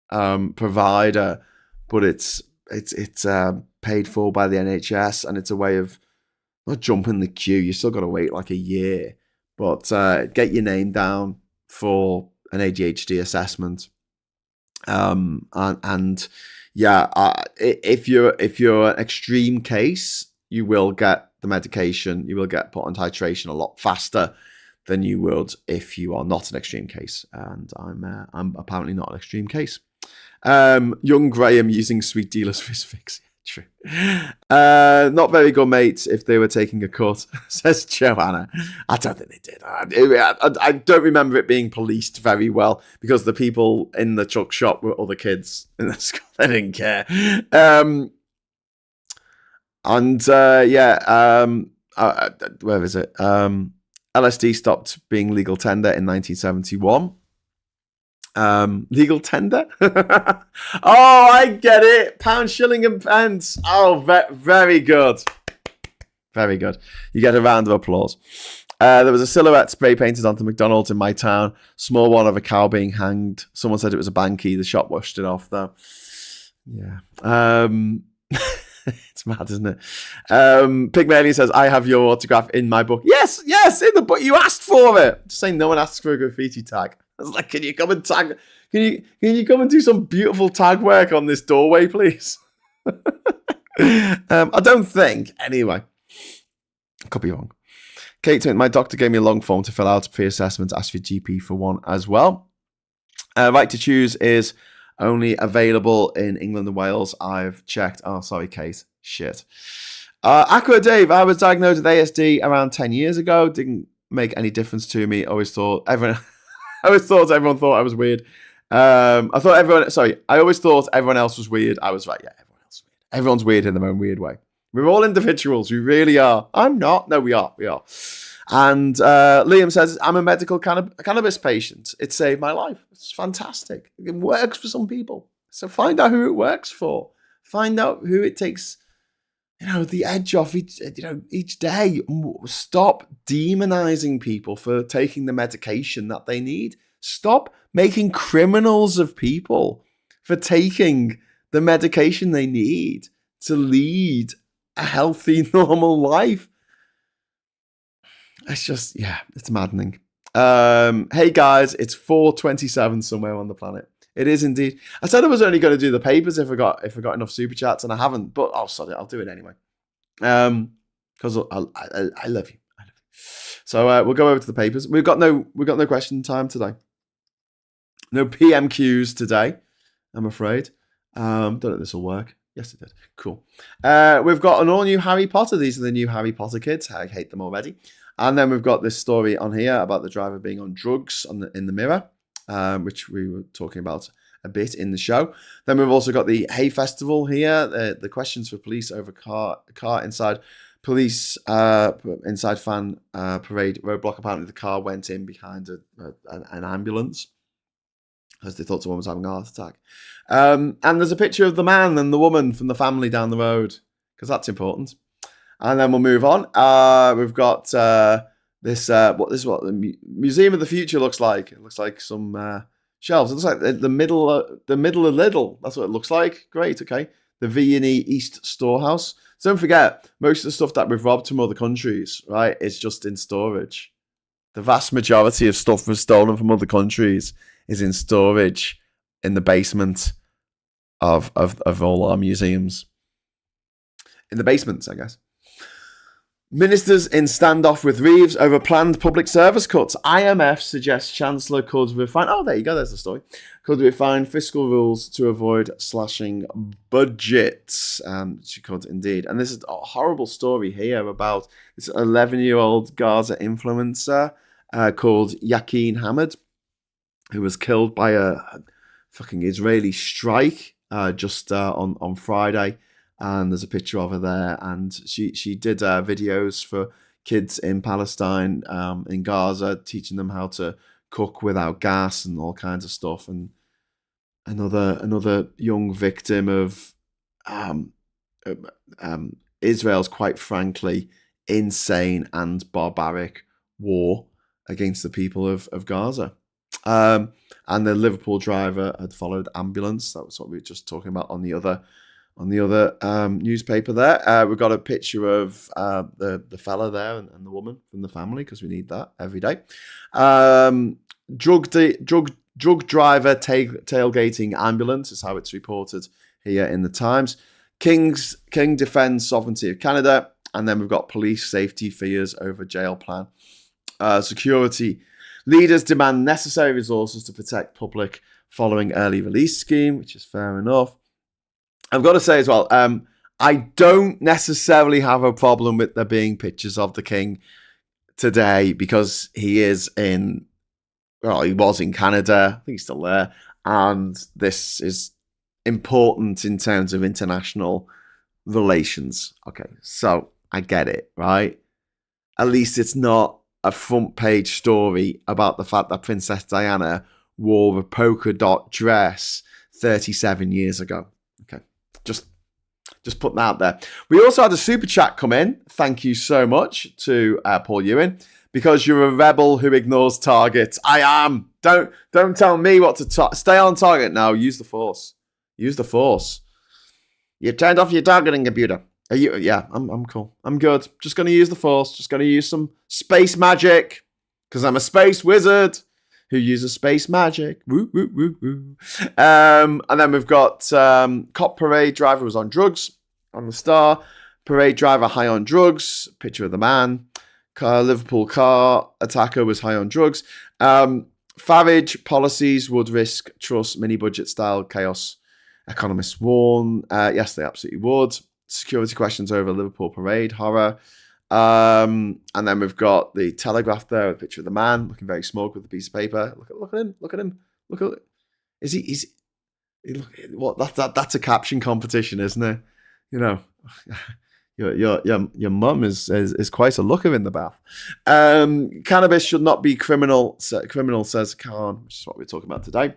provider, but it's paid for by the NHS, and it's a way of not jumping the queue. You still got to wait like a year, but get your name down for an ADHD assessment. If you're an extreme case, you will get the medication. You will get put on titration a lot faster than you would if you are not an extreme case. And I'm apparently not an extreme case. Young Graham using sweet dealers for his fix. True. Not very good mates if they were taking a cut, says Joanna. I don't think they did. I don't remember it being policed very well because the people in the truck shop were other kids in the school. They didn't care. Where is it? LSD stopped being legal tender in 1971. Legal tender? Oh, I get it. Pound, shilling, and pence. Oh, very good. Very good. You get a round of applause. There was a silhouette spray painted onto McDonald's in my town. Small one of a cow being hanged. Someone said it was a banky. The shop washed it off, though. Yeah. It's mad, isn't it? Pygmalion says, I have your autograph in my book. Yes, in the book. You asked for it. Just saying no one asks for a graffiti tag. I was like, can you come and tag? Can you come and do some beautiful tag work on this doorway, please? I don't think. Anyway, could be wrong. Kate, my doctor gave me a long form to fill out pre-assessment. Asked your GP for one as well. Right to choose is only available in England and Wales. I've checked. Oh, sorry, Kate. Shit. Aqua Dave, I was diagnosed with ASD around 10 years ago. Didn't make any difference to me. I always thought everyone thought I was weird. I always thought everyone else was weird. I was right. Yeah, everyone else is weird. Everyone's weird in their own weird way. We're all individuals. We really are. I'm not. No, we are. And Liam says, I'm a medical cannabis patient. It saved my life. It's fantastic. It works for some people. So find out who it works for. Find out who it takes, the edge off each day. Stop demonizing people for taking the medication that they need. Stop making criminals of people for taking the medication they need to lead a healthy, normal life. It's just, it's maddening. Hey guys, it's 4:27 somewhere on the planet. It is indeed. I said I was only going to do the papers if I got enough super chats, and I haven't. But sorry, I'll do it anyway. Because I love you. So we'll go over to the papers. We've got no question time today. No PMQs today, I'm afraid. Don't know if this will work. Yes, it did. Cool. We've got an all-new Harry Potter. These are the new Harry Potter kids. I hate them already. And then we've got this story on here about the driver being on drugs in the mirror, which we were talking about a bit in the show. Then we've also got the Hay Festival here. The questions for police over car inside police inside fan parade roadblock. Apparently the car went in behind an ambulance as they thought someone was having a heart attack. And there's a picture of the man and the woman from the family down the road, because that's important. And then we'll move on. We've got this. What this is what the Museum of the Future looks like. It looks like some shelves. It looks like the middle of Lidl. That's what it looks like. Great. Okay. The V&E East Storehouse. So don't forget, most of the stuff that we've robbed from other countries, right, is just in storage. The vast majority of stuff we've stolen from other countries is in storage in the basement of all our museums. In the basements, I guess. Ministers in standoff with Reeves over planned public service cuts. IMF suggests Chancellor could refine... Oh, there you go. There's the story. Could refine fiscal rules to avoid slashing budgets. She could indeed. And this is a horrible story here about this 11-year-old Gaza influencer called Yakin Hamad, who was killed by a fucking Israeli strike just on Friday. And there's a picture of her there, and she did videos for kids in Palestine, in Gaza, teaching them how to cook without gas and all kinds of stuff. And another young victim of Israel's, quite frankly, insane and barbaric war against the people of Gaza. And the Liverpool driver had followed ambulance. That was what we were just talking about on the other newspaper there. We've got a picture of the fella there and the woman from the family, because we need that every day. Drug driver tailgating ambulance is how it's reported here in the Times. King defends sovereignty of Canada. And then we've got police safety fears over jail plan. Security leaders demand necessary resources to protect public following early release scheme, which is fair enough. I've got to say as well, I don't necessarily have a problem with there being pictures of the king today, because he was in Canada. I think he's still there. And this is important in terms of international relations. Okay, so I get it, right? At least it's not a front page story about the fact that Princess Diana wore a polka dot dress 37 years ago. Okay. Just putting that out there. We also had a super chat come in. Thank you so much to Paul Ewan. Because you're a rebel who ignores targets. I am. Don't tell me what to stay on target now. Use the force. Use the force. You turned off your targeting computer. Are you? Yeah, I'm cool. I'm good. Just gonna use the force. Just gonna use some space magic, because I'm a space wizard who uses space magic. Woo, woo, woo, woo. And then we've got cop parade driver was on drugs on the Star. Parade driver high on drugs. Picture of the man. Liverpool car attacker was high on drugs. Farage policies would risk Truss mini-budget style chaos. Economists warn. Yes, they absolutely would. Security questions over Liverpool parade. Horror. And then we've got the Telegraph there, a picture of the man looking very smug with a piece of paper. Look at him. Look at him. Look at. That's a caption competition, isn't it? You know, your mum is quite a looker in the bath. Cannabis should not be criminal, says Khan, which is what we're talking about today.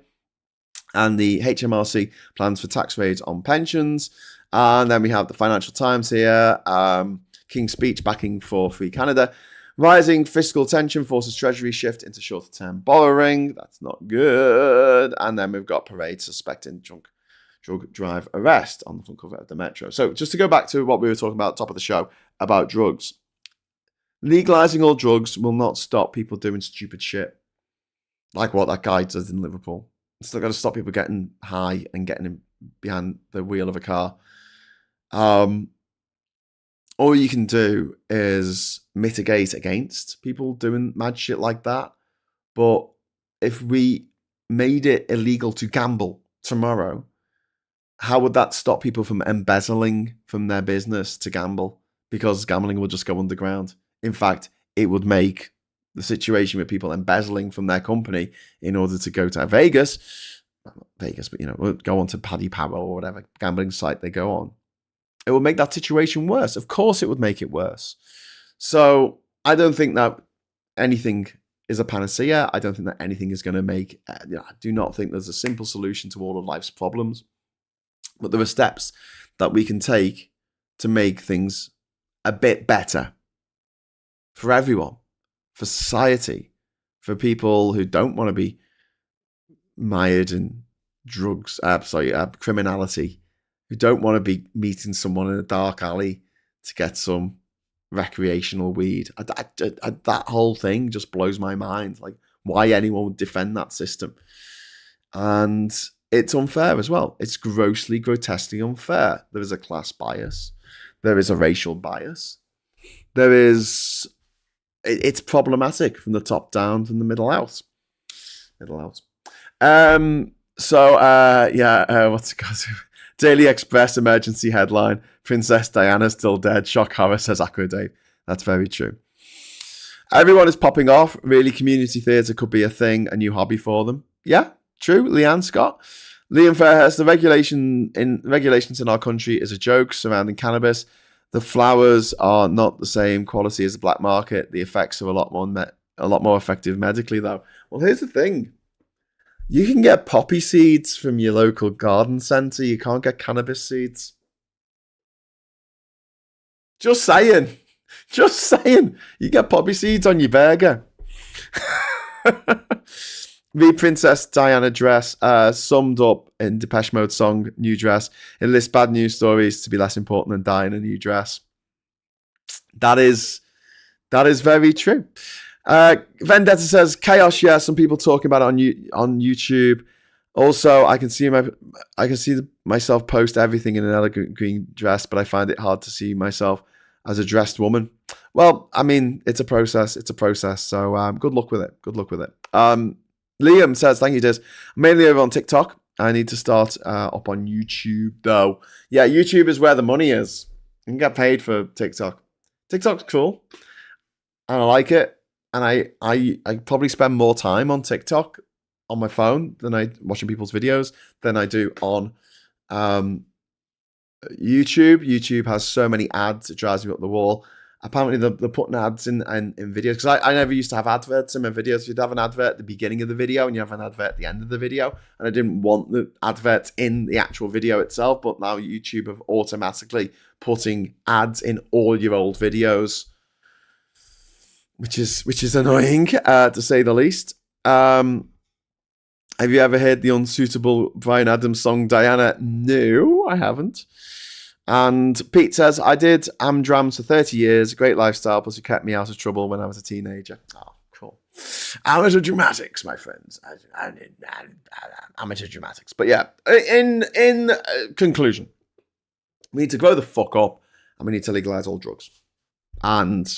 And the HMRC plans for tax raids on pensions. And then we have the Financial Times here. King's speech backing for Free Canada. Rising fiscal tension forces Treasury shift into shorter-term borrowing. That's not good. And then we've got parade suspecting drug drive arrest on the front cover of the Metro. So just to go back to what we were talking about at the top of the show about drugs. Legalising all drugs will not stop people doing stupid shit. Like what that guy does in Liverpool. It's not going to stop people getting high and getting behind the wheel of a car. All you can do is mitigate against people doing mad shit like that. But if we made it illegal to gamble tomorrow, how would that stop people from embezzling from their business to gamble? Because gambling will just go underground. In fact, it would make the situation with people embezzling from their company in order to go to Vegas, well, not Vegas, but go on to Paddy Power or whatever gambling site they go on. It will make that situation worse. Of course, it would make it worse. So I don't think that anything is a panacea. I don't think that anything is going to make. I do not think there's a simple solution to all of life's problems. But there are steps that we can take to make things a bit better for everyone, for society, for people who don't want to be mired in drugs, criminality, who don't want to be meeting someone in a dark alley to get some recreational weed. That whole thing just blows my mind. Like, why anyone would defend that system. And it's unfair as well. It's grossly, grotesquely unfair. There is a class bias. There is a racial bias. It's problematic from the top down, from the middle out. What's it called? Daily Express emergency headline: Princess Diana still dead. Shock horror, says Aqua Dave. That's very true. Everyone is popping off. Really, community theatre could be a thing, a new hobby for them. Yeah, true. Leanne Scott. Liam Fairhurst, the regulations in our country is a joke surrounding cannabis. The flowers are not the same quality as the black market. The effects are a lot more effective medically, though. Well, here's the thing. You can get poppy seeds from your local garden centre. You can't get cannabis seeds. Just saying. Just saying. You get poppy seeds on your burger. The Princess Diana dress summed up in Depeche Mode song New Dress. It lists bad news stories to be less important than dying a new dress. That is very true. Vendetta says chaos. Yeah, some people talking about it on YouTube. Also, I can see myself post everything in an elegant green dress, but I find it hard to see myself as a dressed woman. Well, I mean, it's a process. So good luck with it. Liam says, thank you, Diz. Mainly over on TikTok. I need to start up on YouTube, though. Yeah, YouTube is where the money is. You can get paid for TikTok. TikTok's cool, and I like it. And I probably spend more time on TikTok on my phone than I watching people's videos than I do on YouTube. YouTube has so many ads, it drives me up the wall. Apparently, they're putting ads in videos. Because I never used to have adverts in my videos. You'd have an advert at the beginning of the video and you have an advert at the end of the video. And I didn't want the adverts in the actual video itself. But now YouTube have automatically putting ads in all your old videos, which is annoying, to say the least. Have you ever heard the unsuitable Bryan Adams song, Diana? No, I haven't. And Pete says, I did Amdrams for 30 years. Great lifestyle, plus it kept me out of trouble when I was a teenager. Oh, cool. Amateur dramatics, my friends. Amateur dramatics. But yeah, in conclusion, we need to grow the fuck up and we need to legalise all drugs. And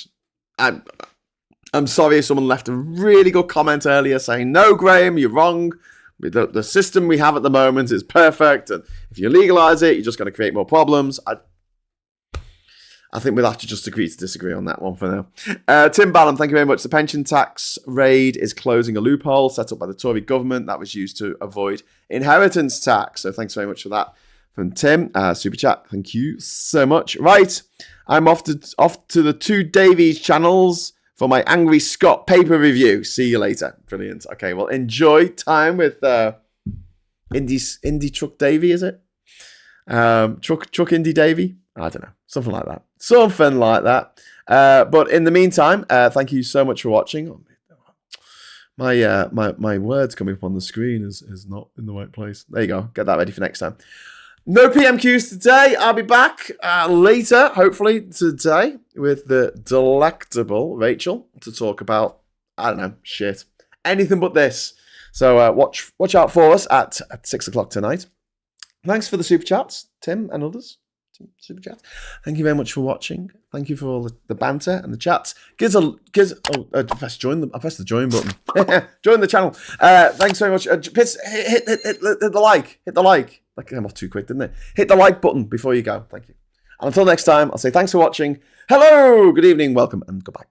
I'm sorry if someone left a really good comment earlier saying, no, Graham, you're wrong. The system we have at the moment is perfect, and if you legalise it, you're just going to create more problems. I think we'll have to just agree to disagree on that one for now. Tim Ballum, thank you very much. The pension tax raid is closing a loophole set up by the Tory government that was used to avoid inheritance tax. So thanks very much for that from Tim. Super chat, thank you so much. Right, I'm off to the two Davies channels for my Angry Scott paper review. See you later. Brilliant. Okay, well, enjoy time with Indie Truck Davy, is it? Truck Indie Davy? I don't know. Something like that. But in the meantime, thank you so much for watching. My words coming up on the screen is not in the right place. There you go. Get that ready for next time. No PMQs today. I'll be back later, hopefully today, with the delectable Rachel to talk about, I don't know, shit. Anything but this. So watch out for us at 6 o'clock tonight. Thanks for the super chats, Tim and others. Super chats. Thank you very much for watching. Thank you for all the banter and the chats. I pressed the join button. Join the channel. Thanks very much. Hit the like. Hit the like. That came off too quick, didn't it? Hit the like button before you go. Thank you. And until next time, I'll say thanks for watching. Hello, good evening, welcome, and goodbye.